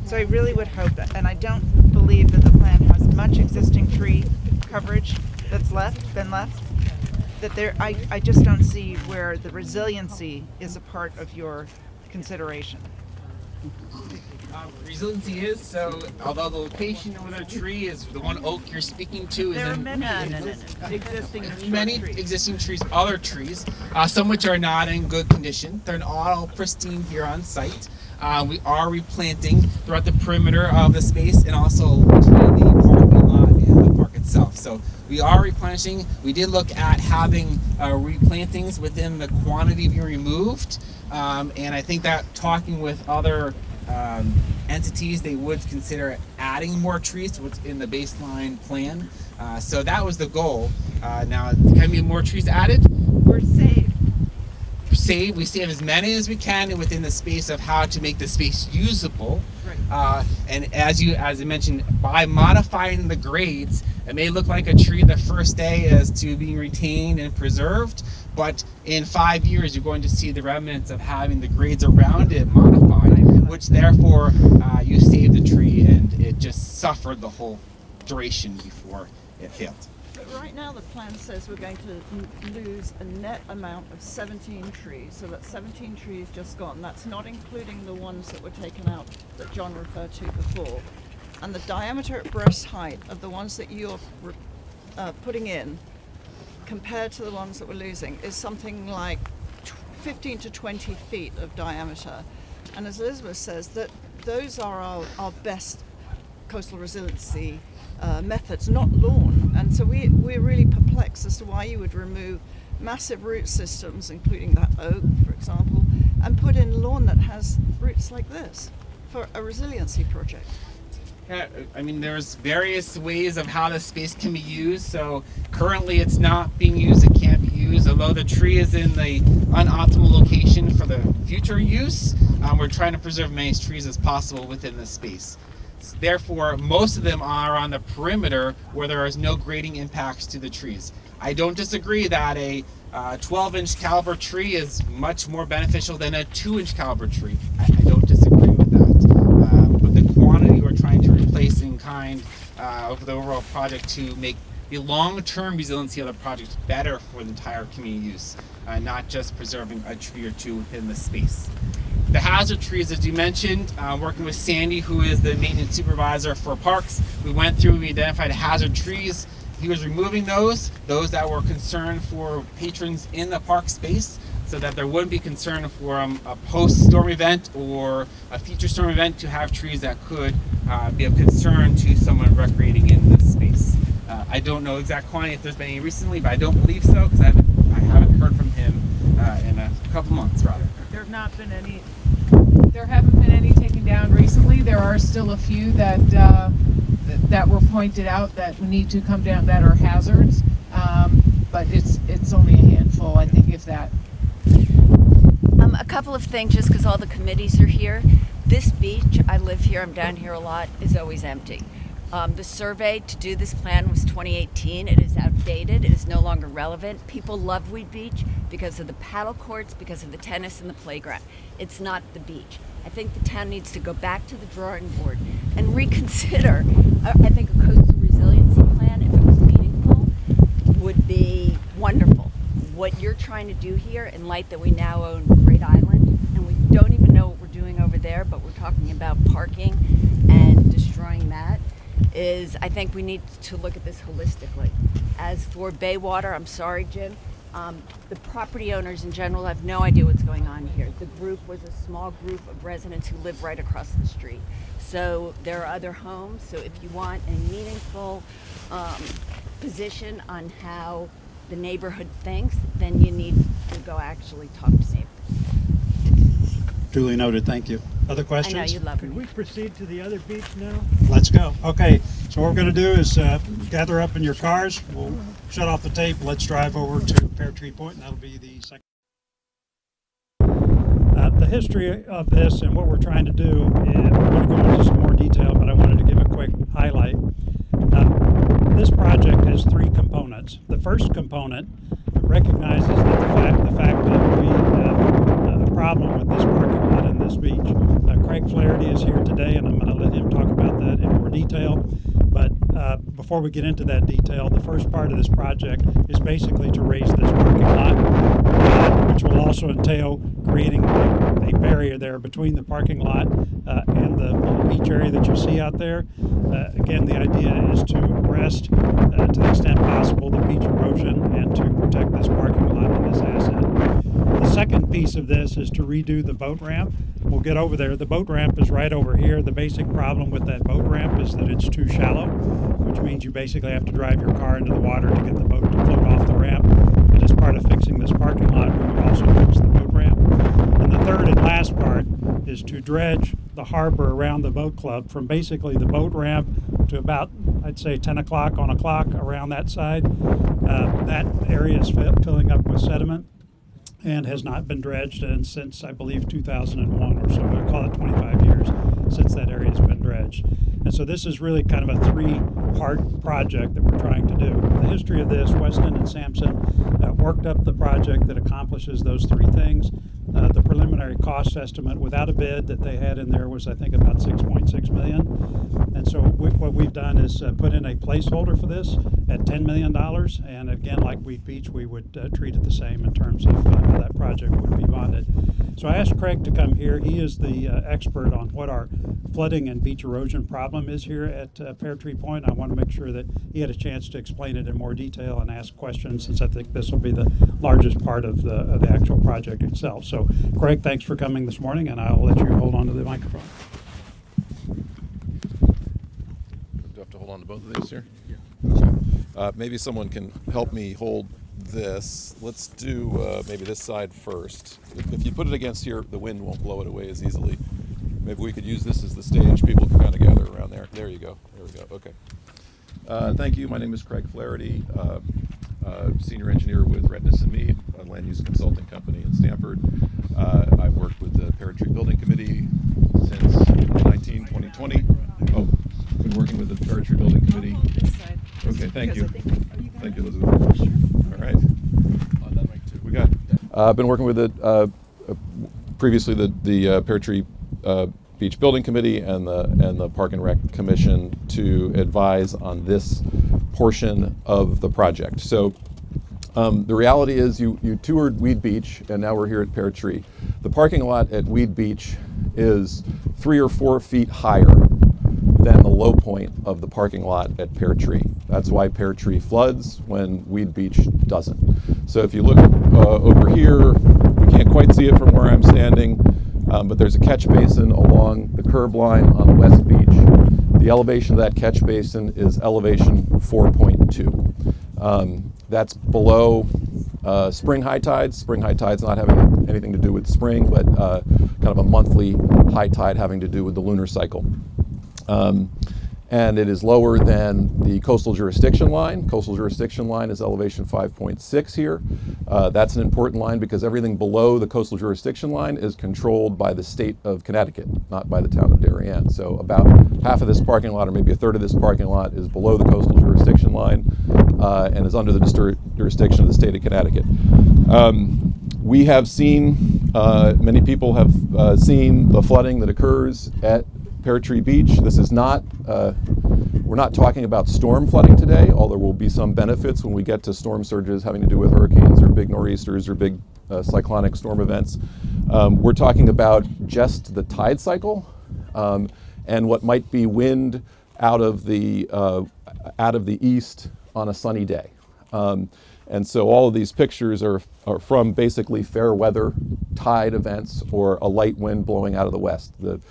So I really would hope that, and I don't believe that the plan has much existing tree coverage that's been left, that I just don't see where the resiliency is a part of your consideration. Resiliency is, so although the location of the tree is the one oak you're speaking to is There are in many existing mature many trees. existing trees, other trees, some which are not in good condition. They're not all pristine here on site. We are replanting throughout the perimeter of the space and also between the parking lot and the park itself. So we are replenishing. We did look at having replantings within the quantity being removed. And I think that talking with other entities, they would consider adding more trees to what's in the baseline plan. So that was the goal. Now, can be more trees added? Or saved. We save as many as we can within the space of how to make the space usable. Right. And as I mentioned, by modifying the grades, it may look like a tree the first day as to being retained and preserved, but in 5 years you're going to see the remnants of having the grades around it modified, which therefore you saved the tree and it just suffered the whole duration before it failed. But right now the plan says we're going to lose a net amount of 17 trees. So that's 17 trees just gone. That's not including the ones that were taken out that John referred to before. And the diameter at breast height of the ones that you're putting in compared to the ones that we're losing is something like 15 to 20 feet of diameter. And as Elizabeth says, that those are our best coastal resiliency methods, not lawn. And so we're really perplexed as to why you would remove massive root systems, including that oak, for example, and put in lawn that has roots like this for a resiliency project. Yeah, I mean, there's various ways of how the space can be used. So currently it's not being used, it can't be used. Although the tree is in the unoptimal location for the future use, we're trying to preserve as many trees as possible within the space. Therefore, most of them are on the perimeter where there is no grading impacts to the trees. I don't disagree that a 12-inch caliber tree is much more beneficial than a 2-inch caliber tree. I don't disagree with that. But the quantity we're trying to replace in kind over the overall project to make the long-term resiliency of the project better for the entire community use not just preserving a tree or two within the space. The hazard trees, as you mentioned, working with Sandy, who is the maintenance supervisor for parks, we went through, we identified hazard trees. He was removing those that were concerned for patrons in the park space, so that there wouldn't be concern for a post-storm event or a future storm event to have trees that could be of concern to someone recreating in this space. I don't know exact quantity if there's been any recently, but I don't believe so, because I haven't heard from him in a couple months, rather. There have not been any. There haven't been any taken down recently. There are still a few that were pointed out that need to come down that are hazards, but it's only a handful, I think, if that. A couple of things, just because all the committees are here. This beach, I live here, I'm down here a lot, is always empty. The survey to do this plan was 2018. It is outdated. It is no longer relevant. People love Weed Beach because of the paddle courts, because of the tennis and the playground. It's not the beach. I think the town needs to go back to the drawing board and reconsider. I think a coastal resiliency plan, if it was meaningful, would be wonderful. What you're trying to do here, in light that we now own Great Island, and we don't even know what we're doing over there, but we're talking about parking and destroying that, is I think we need to look at this holistically. As for Baywater, I'm sorry, Jim, the property owners in general have no idea what's going on here. The group was a small group of residents who live right across the street. So there are other homes, so if you want a meaningful position on how the neighborhood thinks, then you need to go actually talk to neighbors. Duly noted, thank you. Other questions? I know you love Can it. we proceed to the other beach now? Let's go. Okay, so what we're going to do is gather up in your cars. We'll shut off the tape. Let's drive over to Pear Tree Point, and that'll be the second. The history of this and what we're trying to do, we're going to go into some more detail, but I wanted to give a quick highlight. This project has three components. The first component recognizes that the fact that we have a problem with this parking lot in this beach. Craig Flaherty is here today, and I'm going to let him talk about that in more detail. But before we get into that detail, the first part of this project is basically to raise this parking lot, which will also entail creating a barrier there between the parking lot and the little beach area that you see out there. Again, the idea is to arrest, to the extent possible, the beach erosion and to protect this parking lot and this asset. The second piece of this is to redo the boat ramp. We'll get over there. The boat ramp is right over here. The basic problem with that boat ramp is that it's too shallow, which means you basically have to drive your car into the water to get the boat to float off the ramp. But as part of fixing this parking lot, we will also fix the boat ramp. And the third and last part is to dredge the harbor around the boat club from basically the boat ramp to about, I'd say, 10 o'clock on a clock around that side. That area is filling up with sediment and has not been dredged since, I believe, 2001 or so. I call it 25 years since that area has been dredged. And so this is really kind of a three-part project that we're trying to do. The history of this, Weston and Sampson worked up the project that accomplishes those three things. The preliminary cost estimate without a bid that they had in there was, I think, about $6.6 million. And so what we've done is put in a placeholder for this at $10 million. And again, like Weed Beach, we would treat it the same in terms of how that project would be bonded. So I asked Craig to come here. He is the expert on what our flooding and beach erosion problem is here at Pear Tree Point. I want to make sure that he had a chance to explain it in more detail and ask questions, since I think this will be the largest part of the actual project itself. So Craig, thanks for coming this morning, and I'll let you hold on to the microphone. Do I have to hold on to both of these here? Yeah. Okay. Maybe someone can help me hold this. Let's do maybe this side first. If you put it against here, the wind won't blow it away as easily. Maybe we could use this as the stage. People can kind of gather around there. There you go. There we go. Okay. Thank you. My name is Craig Flaherty, senior engineer with Redness and Mead, a land use consulting company in Stamford. I've worked with the Pear Tree Building Committee since 2020. Oh, been working with the Pear Tree Building Committee. Okay, thank you. Thank you, Elizabeth. All right. We got. I've been working with previously the Pear Tree Beach Building Committee and the Park and Rec Commission to advise on this portion of the project. So The reality is you toured Weed Beach, and now we're here at Pear Tree. The parking lot at Weed Beach is 3 or 4 feet higher than the low point of the parking lot at Pear Tree. That's why Pear Tree floods when Weed Beach doesn't. So if you look over here, we can't quite see it from where I'm standing, but there's a catch basin along the curb line on the West Beach. The elevation of that catch basin is elevation 4.2. That's below spring high tides. Spring high tides not having anything to do with spring, but kind of a monthly high tide having to do with the lunar cycle. And it is lower than the coastal jurisdiction line. Coastal jurisdiction line is elevation 5.6 here. That's an important line because everything below the coastal jurisdiction line is controlled by the state of Connecticut, not by the town of Darien. So about half of this parking lot, or maybe a third of this parking lot, is below the coastal jurisdiction line and is under the jurisdiction of the state of Connecticut. We have seen, many people have seen the flooding that occurs at Pear Tree Beach. This is not, we're not talking about storm flooding today, although there will be some benefits when we get to storm surges having to do with hurricanes or big nor'easters or big cyclonic storm events. We're talking about just the tide cycle and what might be wind out of the east on a sunny day. And so all of these pictures are from basically fair weather tide events or a light wind blowing out of the west. The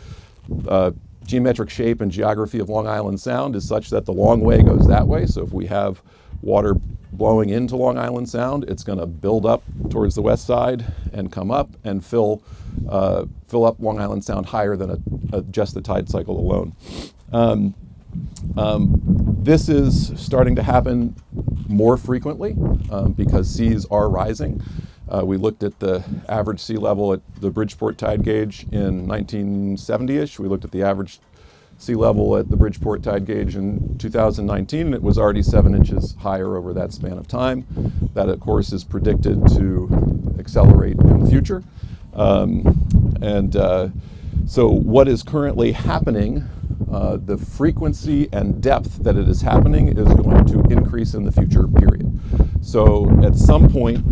geometric shape and geography of Long Island Sound is such that the long way goes that way. So if we have water blowing into Long Island Sound, it's going to build up towards the west side and come up and fill up Long Island Sound higher than just the tide cycle alone. This is starting to happen more frequently because seas are rising. We looked at the average sea level at the Bridgeport tide gauge in 1970-ish. We looked at the average sea level at the Bridgeport tide gauge in 2019, and it was already 7 inches higher over that span of time. That, of course, is predicted to accelerate in the future. So what is currently happening, the frequency and depth that it is happening is going to increase in the future, period. So at some point,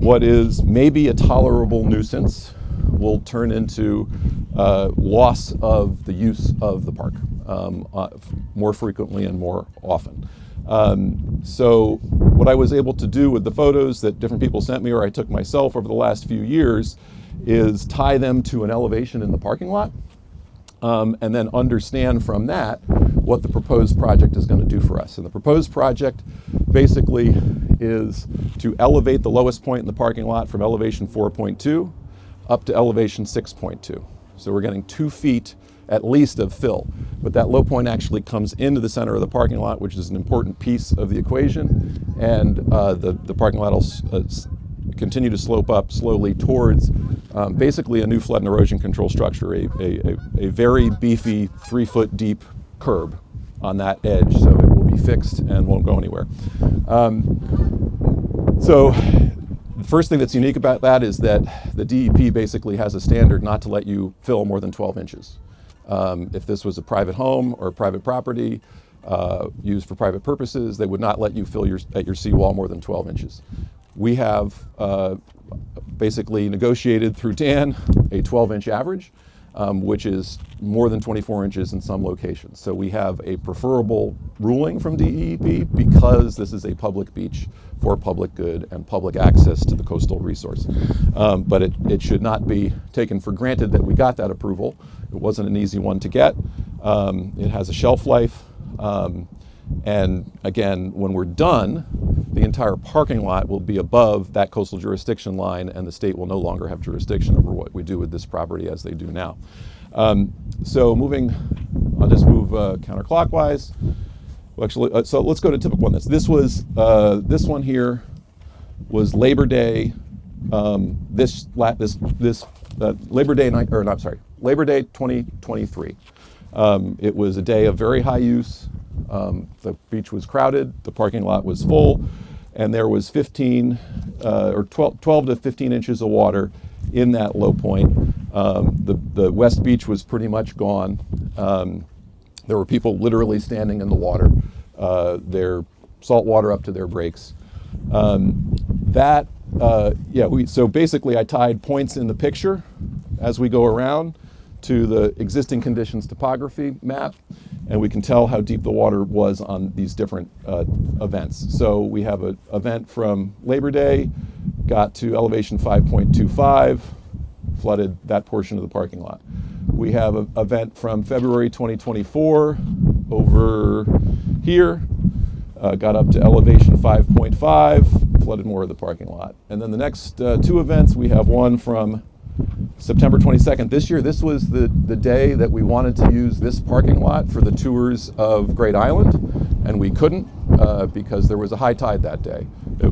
what is maybe a tolerable nuisance will turn into loss of the use of the park more frequently and more often. So what I was able to do with the photos that different people sent me or I took myself over the last few years is tie them to an elevation in the parking lot and then understand from that what the proposed project is going to do for us. And the proposed project basically is to elevate the lowest point in the parking lot from elevation 4.2 up to elevation 6.2. So we're getting 2 feet at least of fill, but that low point actually comes into the center of the parking lot, which is an important piece of the equation, and the parking lot will continue to slope up slowly towards basically a new flood and erosion control structure, a very beefy 3-foot deep curb on that edge, so it will be fixed and won't go anywhere. So the first thing that's unique about that is that the DEP basically has a standard not to let you fill more than 12 inches. If this was a private home or private property used for private purposes, they would not let you fill at your seawall more than 12 inches. We have basically negotiated through Dan a 12-inch average, which is more than 24 inches in some locations. So we have a preferable ruling from DEP because this is a public beach for public good and public access to the coastal resource. But it should not be taken for granted that we got that approval. It wasn't an easy one to get. It has a shelf life. And again, when we're done, the entire parking lot will be above that coastal jurisdiction line, and the state will no longer have jurisdiction over what we do with this property as they do now. So I'll just move counterclockwise. Well, actually, so let's go to typical one. This one here was Labor Day. Labor Day Labor Day 2023. It was a day of very high use. The beach was crowded, the parking lot was full, and there was 12 to 15 inches of water in that low point. The West Beach was pretty much gone. There were people literally standing in the water, their salt water up to their brakes. That, so basically I tied points in the picture as we go around to the existing conditions topography map, and we can tell how deep the water was on these different events. So we have an event from Labor Day, got to elevation 5.25, flooded that portion of the parking lot. We have an event from February 2024 over here, got up to elevation 5.5, flooded more of the parking lot. And then the next two events, we have one from September 22nd this year. This was the day that we wanted to use this parking lot for the tours of Great Island, and we couldn't because there was a high tide that day.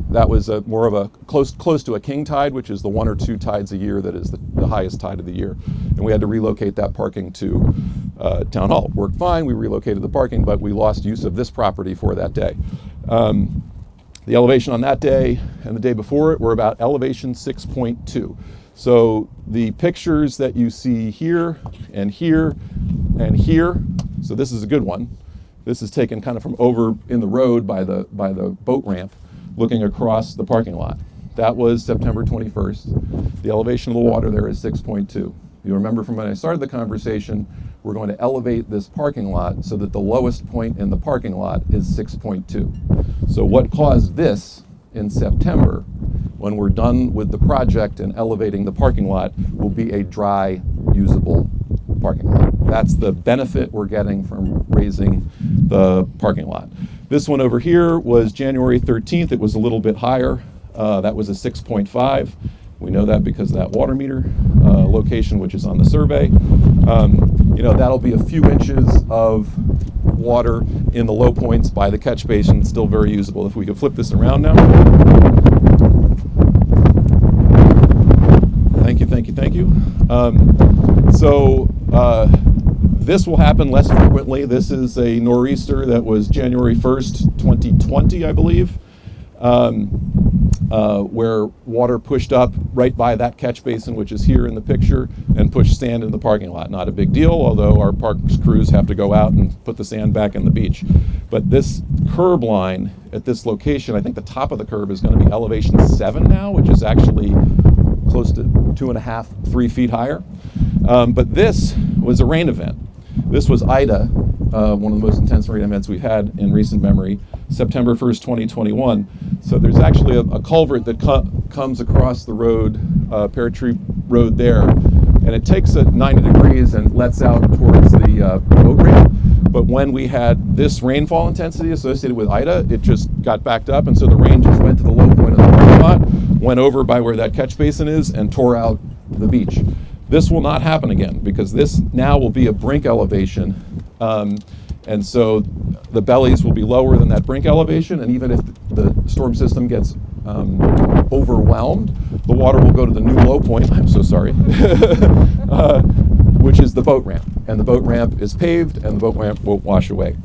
That was more of a close to a king tide, which is the 1 or 2 tides a year that is the highest tide of the year. And we had to relocate that parking to Town Hall. Worked fine, we relocated the parking, but we lost use of this property for that day. The elevation on that day and the day before it were about elevation 6.2. So the pictures that you see here and here and here, so this is a good one. This is taken kind of from over in the road by the boat ramp, looking across the parking lot. That was September 21st. The elevation of the water there is 6.2. You remember from when I started the conversation, we're going to elevate this parking lot so that the lowest point in the parking lot is 6.2. So what caused this in September, when we're done with the project and elevating the parking lot, will be a dry, usable parking lot. That's the benefit we're getting from raising the parking lot. This one over here was January 13th. It was a little bit higher. That was a 6.5. We know that because of that water meter location, which is on the survey. That'll be a few inches of water in the low points by the catch basin, still very usable. If we could flip this around now. Thank you. This will happen less frequently. This is a nor'easter that was January 1st, 2020, I believe, where water pushed up right by that catch basin, which is here in the picture, and pushed sand in the parking lot. Not a big deal, although our parks crews have to go out and put the sand back in the beach. But this curb line at this location, I think the top of the curb is going to be elevation 7 now, which is actually close to 2.5, 3 feet higher. But this was a rain event. This was Ida, one of the most intense rain events we've had in recent memory, September 1st, 2021. So there's actually a culvert that comes across the road, Pear Tree Road there, and it takes it 90 degrees and lets out towards the boat ramp. But when we had this rainfall intensity associated with Ida, it just got backed up, and so the rain just went to the low point of the parking lot, went over by where that catch basin is, and tore out the beach. This will not happen again because this now will be a brink elevation, and so the bellies will be lower than that brink elevation, and even if the storm system gets overwhelmed, the water will go to the new low point, I'm so sorry, which is the boat ramp. And the boat ramp is paved, and the boat ramp won't wash away.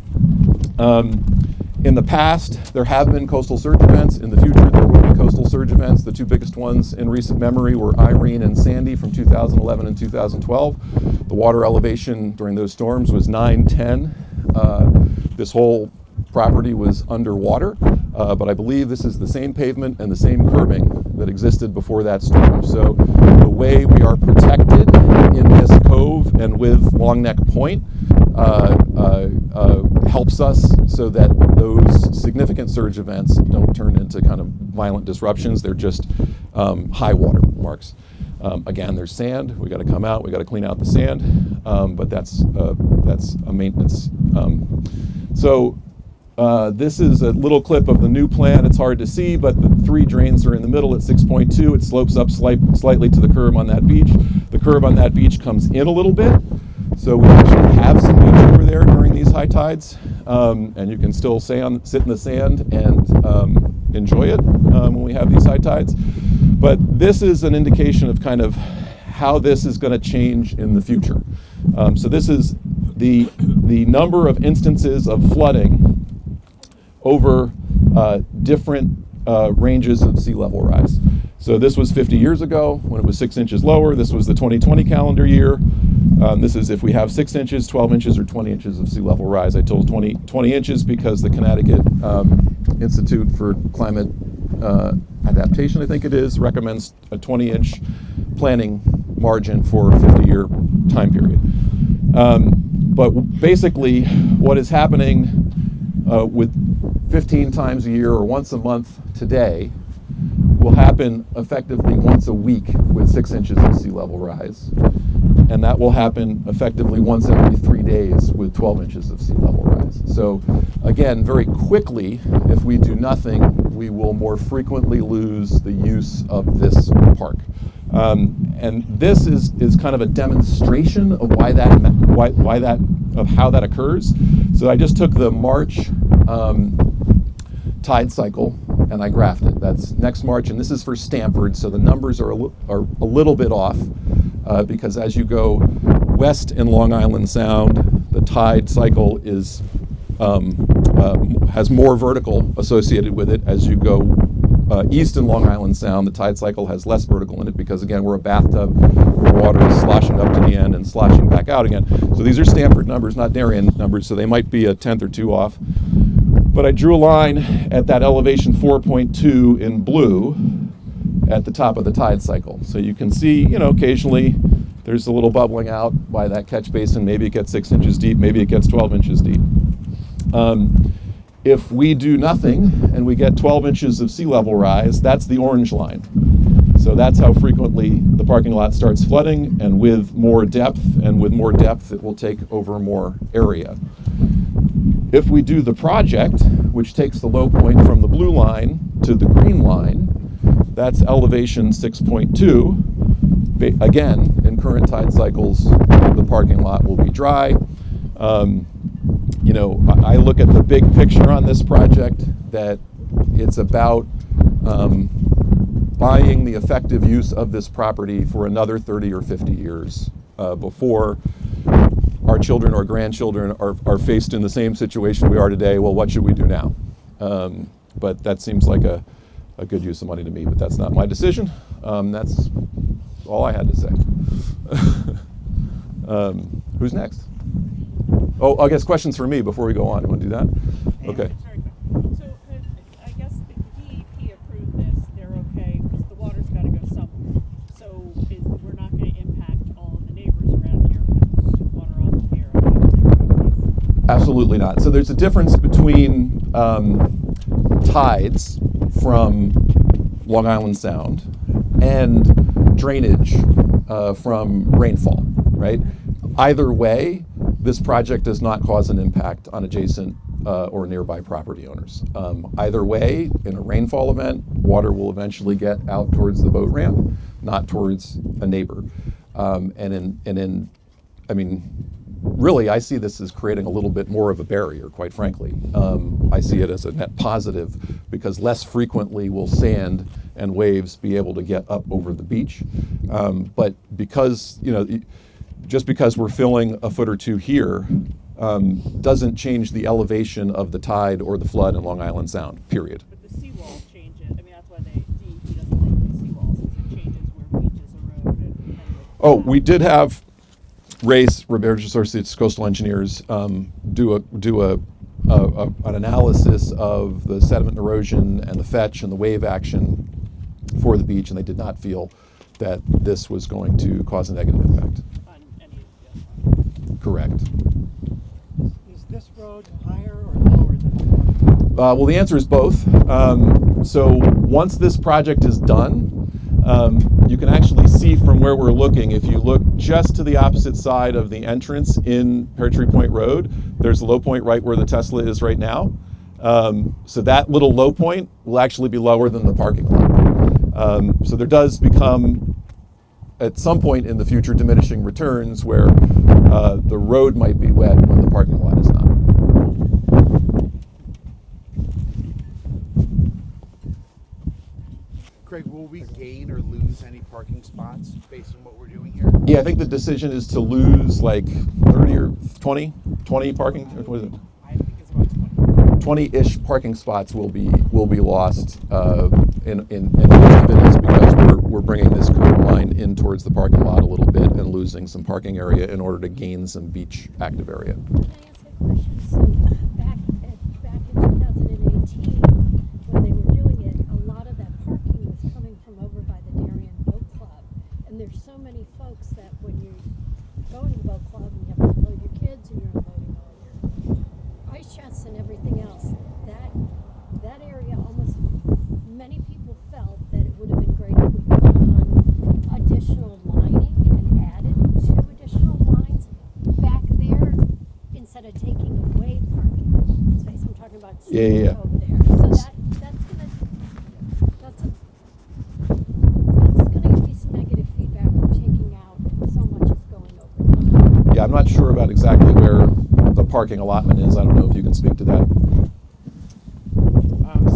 In the past, there have been coastal surge events. In the future, there will be coastal surge events. The two biggest ones in recent memory were Irene and Sandy from 2011 and 2012. The water elevation during those storms was 9-10. This whole property was underwater, but I believe this is the same pavement and the same curbing that existed before that storm. So the way we are protected in this cove and with Long Neck Point helps us so that those significant surge events don't turn into kind of violent disruptions. They're just high water marks. Again, there's sand. We got to come out. We got to clean out the sand, but that's a maintenance. This is a little clip of the new plan. It's hard to see, but the 3 drains are in the middle at 6.2. It slopes up slightly to the curb on that beach. The curb on that beach comes in a little bit, so we actually have some beach over there during these high tides, and you can still sit in the sand and enjoy it when we have these high tides. But this is an indication of kind of how this is going to change in the future. So this is the number of instances of flooding over different ranges of sea level rise. So this was 50 years ago when it was 6 inches lower. This was the 2020 calendar year. This is if we have 6 inches, 12 inches, or 20 inches of sea level rise. I told 20 inches because the Connecticut Institute for Climate Adaptation, I think it is, recommends a 20-inch planting margin for a 50-year time period. But basically, what is happening with 15 times a year or once a month today will happen effectively once a week with 6 inches of sea level rise. And that will happen effectively once every 3 days with 12 inches of sea level rise. So again, very quickly, if we do nothing, we will more frequently lose the use of this park. And this is kind of a demonstration of how that occurs. So I just took the March tide cycle and I graphed it. That's next March, and this is for Stamford, so the numbers are a little bit off because as you go west in Long Island Sound, the tide cycle is has more vertical associated with it. As you go east in Long Island Sound, the tide cycle has less vertical in it because, again, we're a bathtub where water is sloshing up to the end and sloshing back out again. So these are Stamford numbers, not Darien numbers, so they might be a tenth or two off. But I drew a line at that elevation 4.2 in blue at the top of the tide cycle. So you can see, occasionally there's a little bubbling out by that catch basin. Maybe it gets 6 inches deep, maybe it gets 12 inches deep. If we do nothing and we get 12 inches of sea level rise, that's the orange line. So that's how frequently the parking lot starts flooding, and with more depth, it will take over more area. If we do the project, which takes the low point from the blue line to the green line, that's elevation 6.2. Again, in current tide cycles, the parking lot will be dry. I look at the big picture on this project, that it's about buying the effective use of this property for another 30 or 50 years before our children or grandchildren are faced in the same situation we are today. Well, what should we do now? But that seems like a good use of money to me, but that's not my decision. That's all I had to say. Who's next? Oh, I guess questions for me before we go on. You want to do that? Okay. So I guess if DEP approved this, they're okay because the water's got to go somewhere. So we're not going to impact all of the neighbors around here because we took water off of here. Absolutely not. So there's a difference between tides from Long Island Sound and drainage from rainfall, right? Either way, this project does not cause an impact on adjacent or nearby property owners. Either way, in a rainfall event, water will eventually get out towards the boat ramp, not towards a neighbor. Really, I see this as creating a little bit more of a barrier, quite frankly. I see it as a net positive because less frequently will sand and waves be able to get up over the beach. But because, just because we're filling a foot or two here doesn't change the elevation of the tide or the flood in Long Island Sound, period. But the seawall changes. I mean, that's why DEP doesn't like the seawalls because it changes where beaches erode. Oh, we did have Race, Roberge Associates, Coastal Engineers, do an analysis of the sediment erosion and the fetch and the wave action for the beach, and they did not feel that this was going to cause a negative impact. Correct. Is this road higher or lower than the one? Well, the answer is both. So once this project is done, you can actually see from where we're looking, if you look just to the opposite side of the entrance in Pear Tree Point Road, there's a low point right where the Tesla is right now. So that little low point will actually be lower than the parking lot. So there does become, at some point in the future, diminishing returns where the road might be wet when the parking lot is not. Craig, will we gain or lose any parking spots based on what we're doing here? Yeah, I think the decision is to lose like 30 or 20 parking. What is it? I think it's about 20. 20-ish parking spots will be lost. And most of it is because we're bringing this curb line in towards the parking lot a little bit and losing some parking area in order to gain some beach active area. Can I ask a question? So back in 2018, when they were doing it, a lot of that parking boat club and you have to load your kids and you're unloading all your ice chests and everything else. That area almost, many people felt that it would have been great if we had done additional lining and added 2 additional lines back there instead of taking away parking space. I'm talking about Yeah. over there. So that's gonna be some negative feedback from taking out so much is going over there. Yeah, I'm not sure about exactly where the parking allotment is. I don't know if you can speak to that.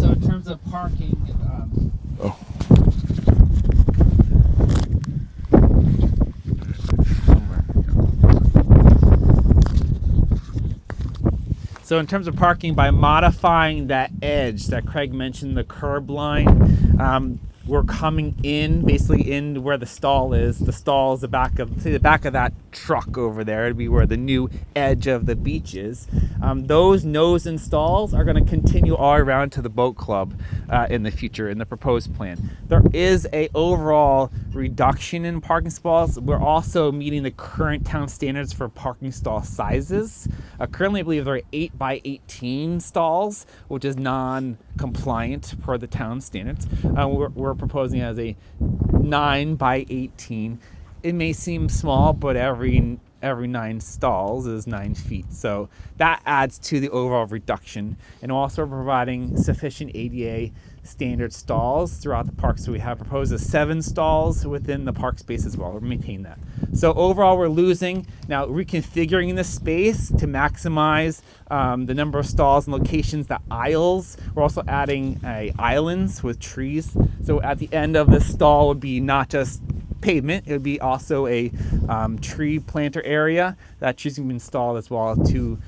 So in terms of parking, Oh. So in terms of parking, by modifying that edge that Craig mentioned, the curb line, we're coming in, basically in where the stall is. The stall is the back of that truck over there. It'd be where the new edge of the beach is. Those nose and stalls are going to continue all around to the boat club in the future, in the proposed plan. There is a overall reduction in parking stalls. We're also meeting the current town standards for parking stall sizes. Currently, I believe there are 8 by 18 stalls, which is non-compliant per the town standards. We're proposing as a 9 by 18. It may seem small, but every 9 stalls is 9 feet. So that adds to the overall reduction. And also providing sufficient ADA standard stalls throughout the park. So we have proposed 7 stalls within the park space as well. We're maintaining that. So overall, we're losing. Now, reconfiguring the space to maximize the number of stalls and locations, the aisles. We're also adding islands with trees. So at the end of the stall would be not just pavement, it would be also a tree planter area. That trees can be installed as well to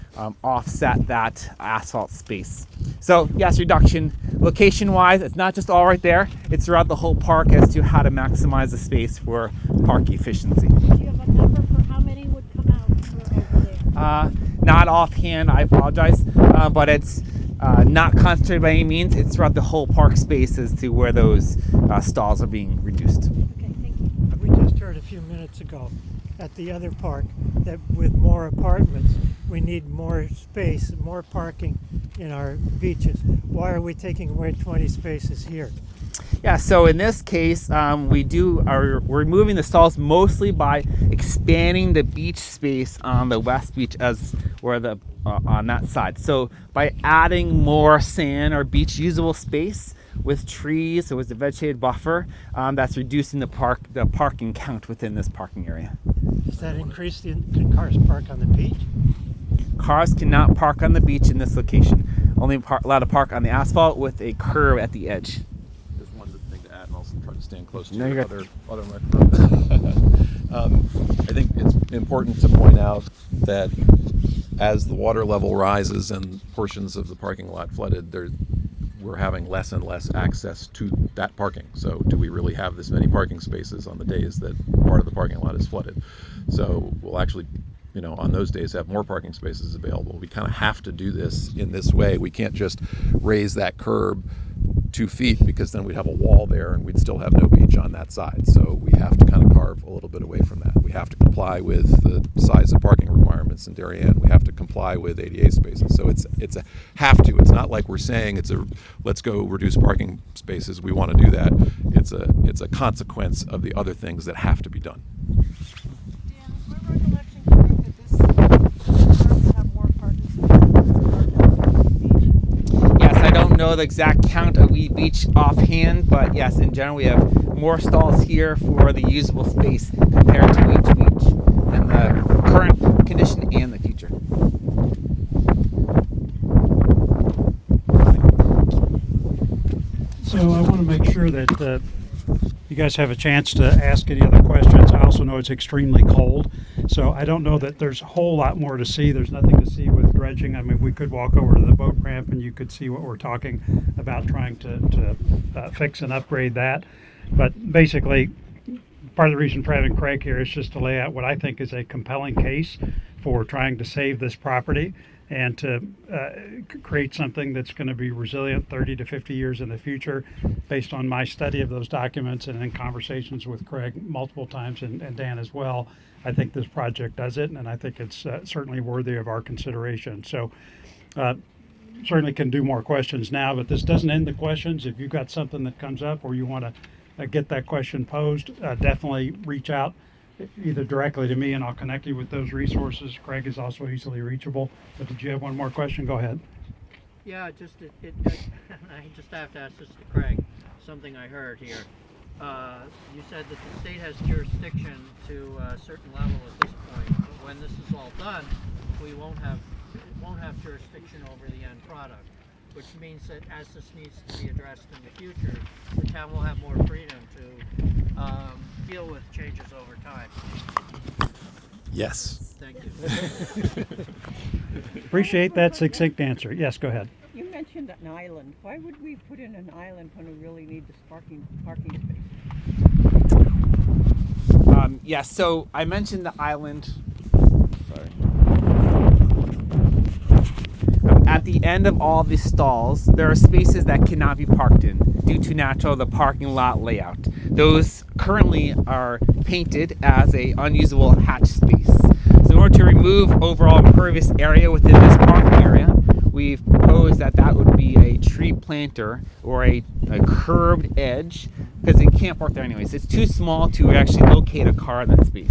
offset that asphalt space. So yes, reduction. Location wise, it's not just all right there, it's throughout the whole park as to how to maximize the space for park efficiency. Do you have a number for how many would come out for over there? Not offhand, I apologize, but it's not concentrated by any means. It's throughout the whole park space as to where those stalls are being reduced. We just heard a few minutes ago at the other park that with more apartments, we need more space, more parking in our beaches. Why are we taking away 20 spaces here? Yeah, so in this case, we're removing the stalls mostly by expanding the beach space on the west beach as where the on that side. So by adding more sand or beach usable space with trees, so with the vegetated buffer, that's reducing the parking count within this parking area. Does that increase can cars park on the beach? Cars cannot park on the beach in this location. Only allowed to park on the asphalt with a curb at the edge. There's one thing to add, and I'll try to stand close to No, your you're other microphone. I think it's important to point out that as the water level rises and portions of the parking lot flooded, we're having less and less access to that parking. So do we really have this many parking spaces on the days that part of the parking lot is flooded? So we'll actually, on those days have more parking spaces available. We kind of have to do this in this way. We can't just raise that curb 2 feet because then we'd have a wall there and we'd still have no beach on that side. So we have to kind of carve a little bit away from that. We have to comply with the size of parking requirements in Darien. We have to comply with ADA spaces. So it's a have to. It's not like we're saying let's go reduce parking spaces. We want to do that. It's a consequence of the other things that have to be done. Yes, I don't know the exact count of Weed Beach offhand, but yes, in general we have more stalls here for the usable space compared to Weed Beach in the current condition and the future. So I want to make sure that you guys have a chance to ask any other questions. I also know it's extremely cold, so I don't know that there's a whole lot more to see. There's nothing to see with dredging. I mean, we could walk over to the boat ramp and you could see what we're talking about trying to fix and upgrade that. But basically, part of the reason for having Craig here is just to lay out what I think is a compelling case for trying to save this property and to create something that's going to be resilient 30 to 50 years in the future, based on my study of those documents and in conversations with Craig multiple times and Dan as well. I think this project does it, and I think it's certainly worthy of our consideration. So certainly can do more questions now, but this doesn't end the questions. If you've got something that comes up or you want to get that question posed, definitely reach out either directly to me and I'll connect you with those resources. Craig is also easily reachable. But did you have one more question? Go ahead. Yeah, just I just have to ask this to Craig. Something I heard here. You said that the state has jurisdiction to a certain level at this point, but when this is all done, it won't have jurisdiction over the end product, which means that as this needs to be addressed in the future, the town will have more freedom to deal with changes over time. Yes. Thank you. Appreciate that succinct answer. Yes, go ahead. You mentioned an island. Why would we put in an island when we really need this parking space? Yeah, so I mentioned the island. Sorry. At the end of all the stalls, there are spaces that cannot be parked in due to the parking lot layout. Those currently are painted as a unusable hatch space. So in order to remove overall impervious area within this parking area, we've proposed that would be a tree planter or a curved edge, because it can't park there anyways. It's too small to actually locate a car in that space.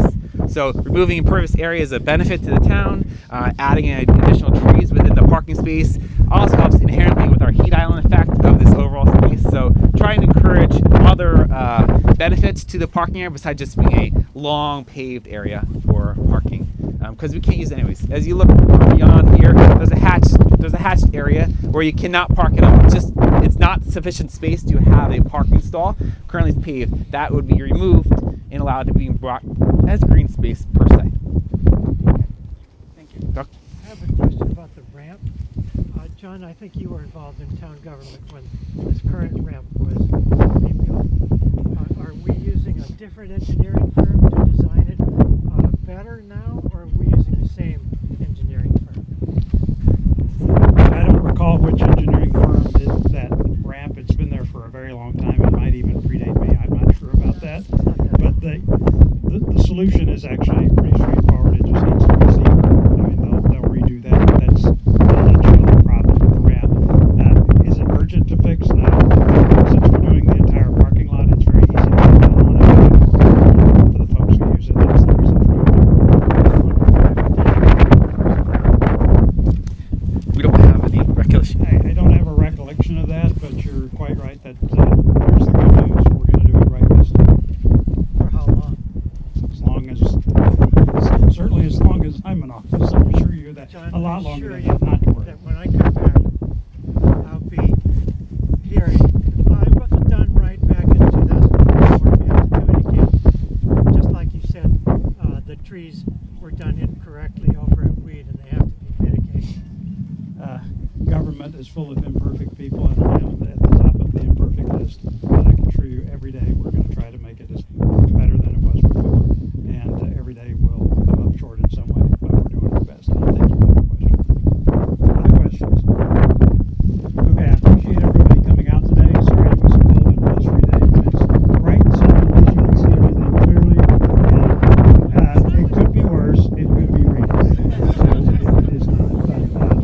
So removing impervious area is a benefit to the town. Adding in additional trees within the parking space also helps inherently with our heat island effect of this overall space. So trying to encourage other benefits to the parking area besides just being a long paved area for parking, because we can't use it anyways. As you look beyond here, there's a hatched area where you cannot park it up. It's not sufficient space to have a parking stall. Currently it's paved. That would be removed and allowed to be brought as green space per se. Thank you. Doc? I have a question about the ramp. John, I think you were involved in town government when this current ramp was being built. Are we using a different engineering firm to design it better now, or are we using the same engineering firm? I don't recall which engineering firm did that ramp. It's been there for a very long time. It might even predate me. I'm not sure about that. But the solution is actually pretty straightforward. It just needs to be steeper. I mean, they'll redo that. But that's the problem with the ramp. Is it urgent to fix? No. Since we're doing the entire parking lot, it's very easy to put that on it. For the folks who use it, that's the reason for doing it. We don't have any recollection. I don't have a recollection of that, but you're quite right that here's the good news. We're going to do it right this time. For how long? Certainly as long as I'm in office. I'm sure you're that. John, A lot I'm longer sure than that, not to worry. that when I come back, I'll be hearing, it wasn't done right back in 2004, we have to do it again. Just like you said, the trees were done incorrectly over at Weed and they have to be mitigated. Government is full of imperfect people, and I am at the top of the imperfect list. But I can assure you every day we're going to try to make it as better than it was before. And every day we'll come up short in some way, but we're doing our best. And thank you for that question. Other questions? Okay, I appreciate everybody coming out today. Sorry it was a cold and blustery day, but it's bright and sunny. At least you can see everything clearly. And it could be worse. It could be raining. So it is not. But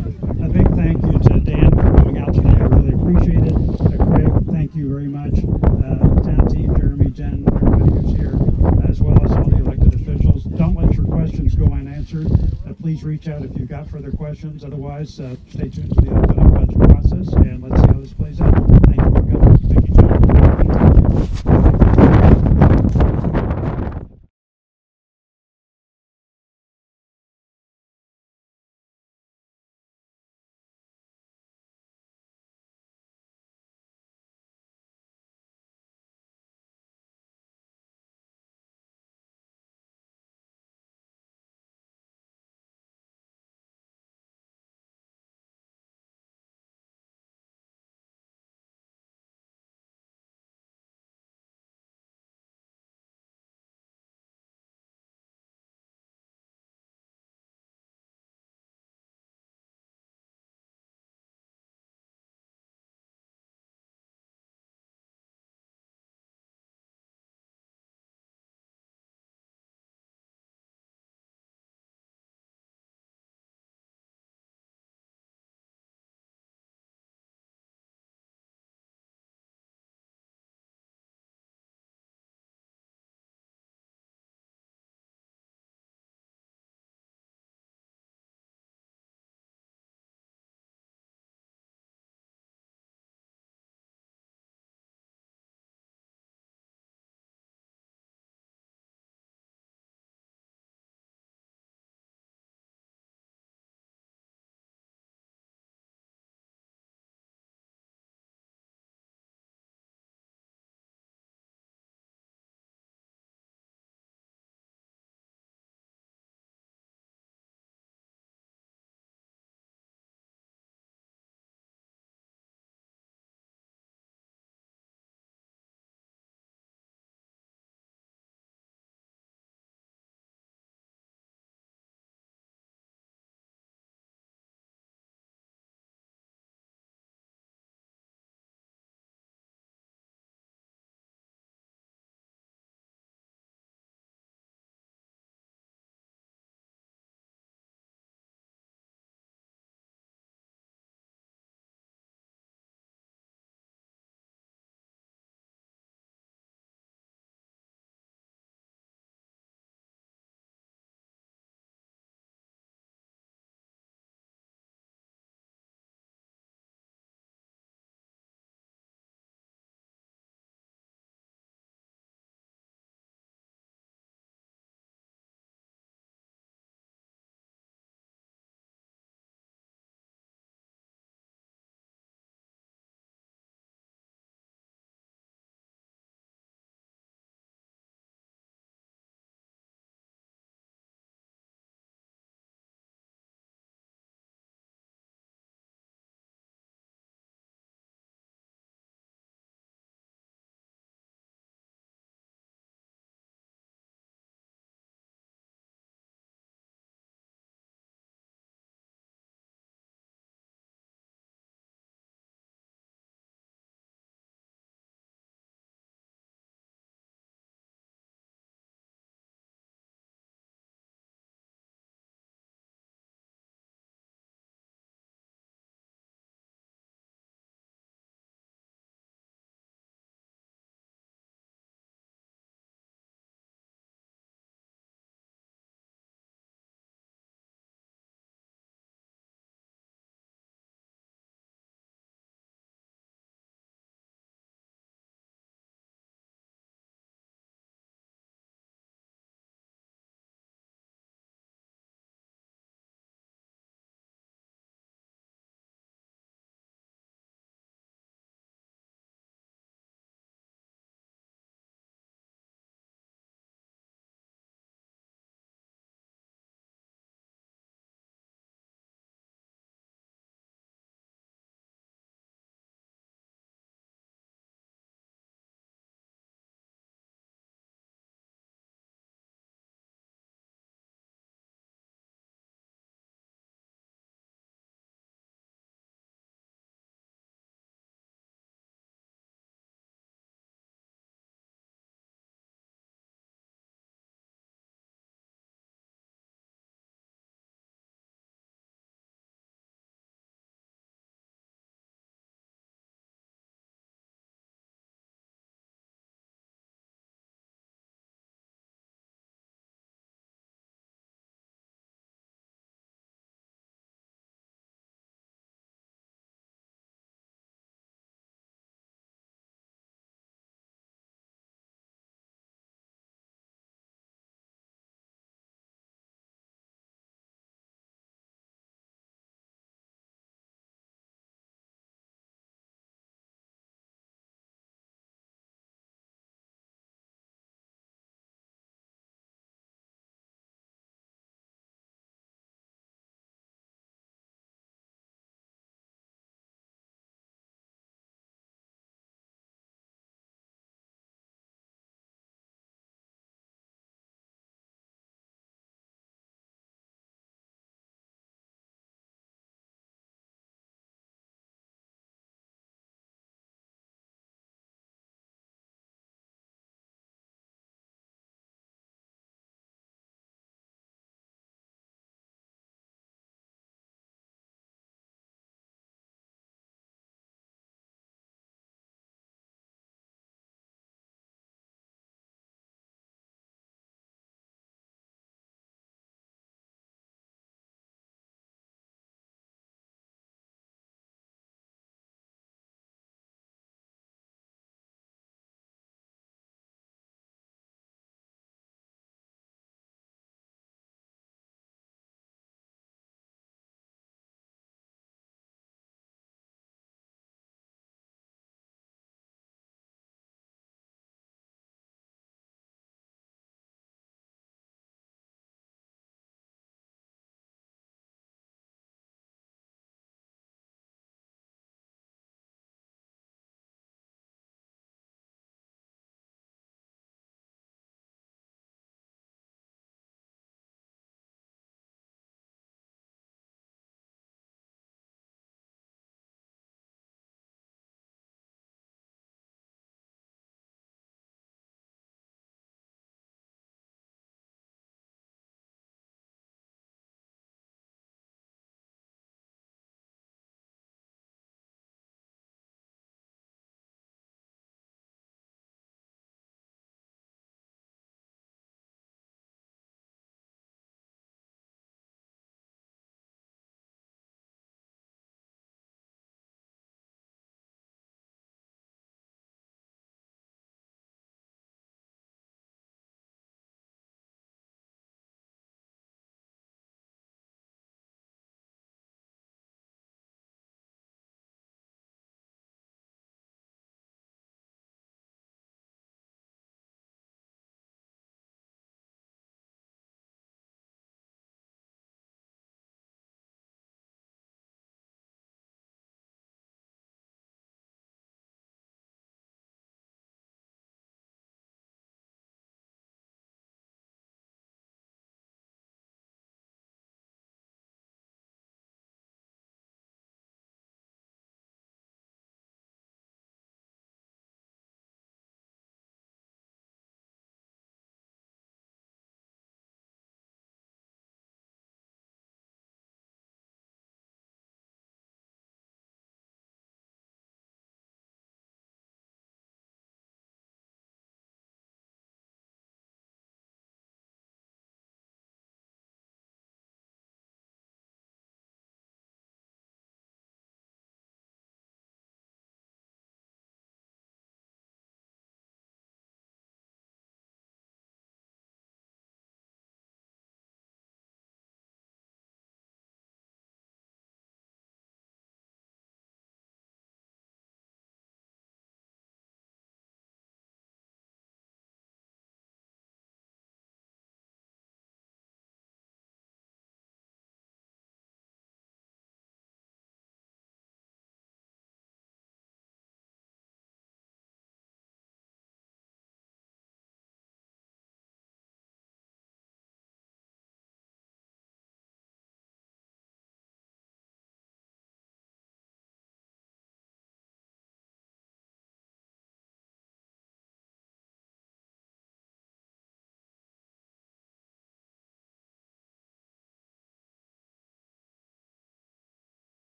a big thank you to Dan for coming out today. I really appreciate it. Craig, thank you very much. Town team, Jeremy, Jen, everybody who's here, as well as all the elected officials. Don't let your questions go unanswered. Please reach out if you've got further questions. Otherwise, stay tuned to the open budget process, and let's see how this plays out. Thank you for coming. Thank you.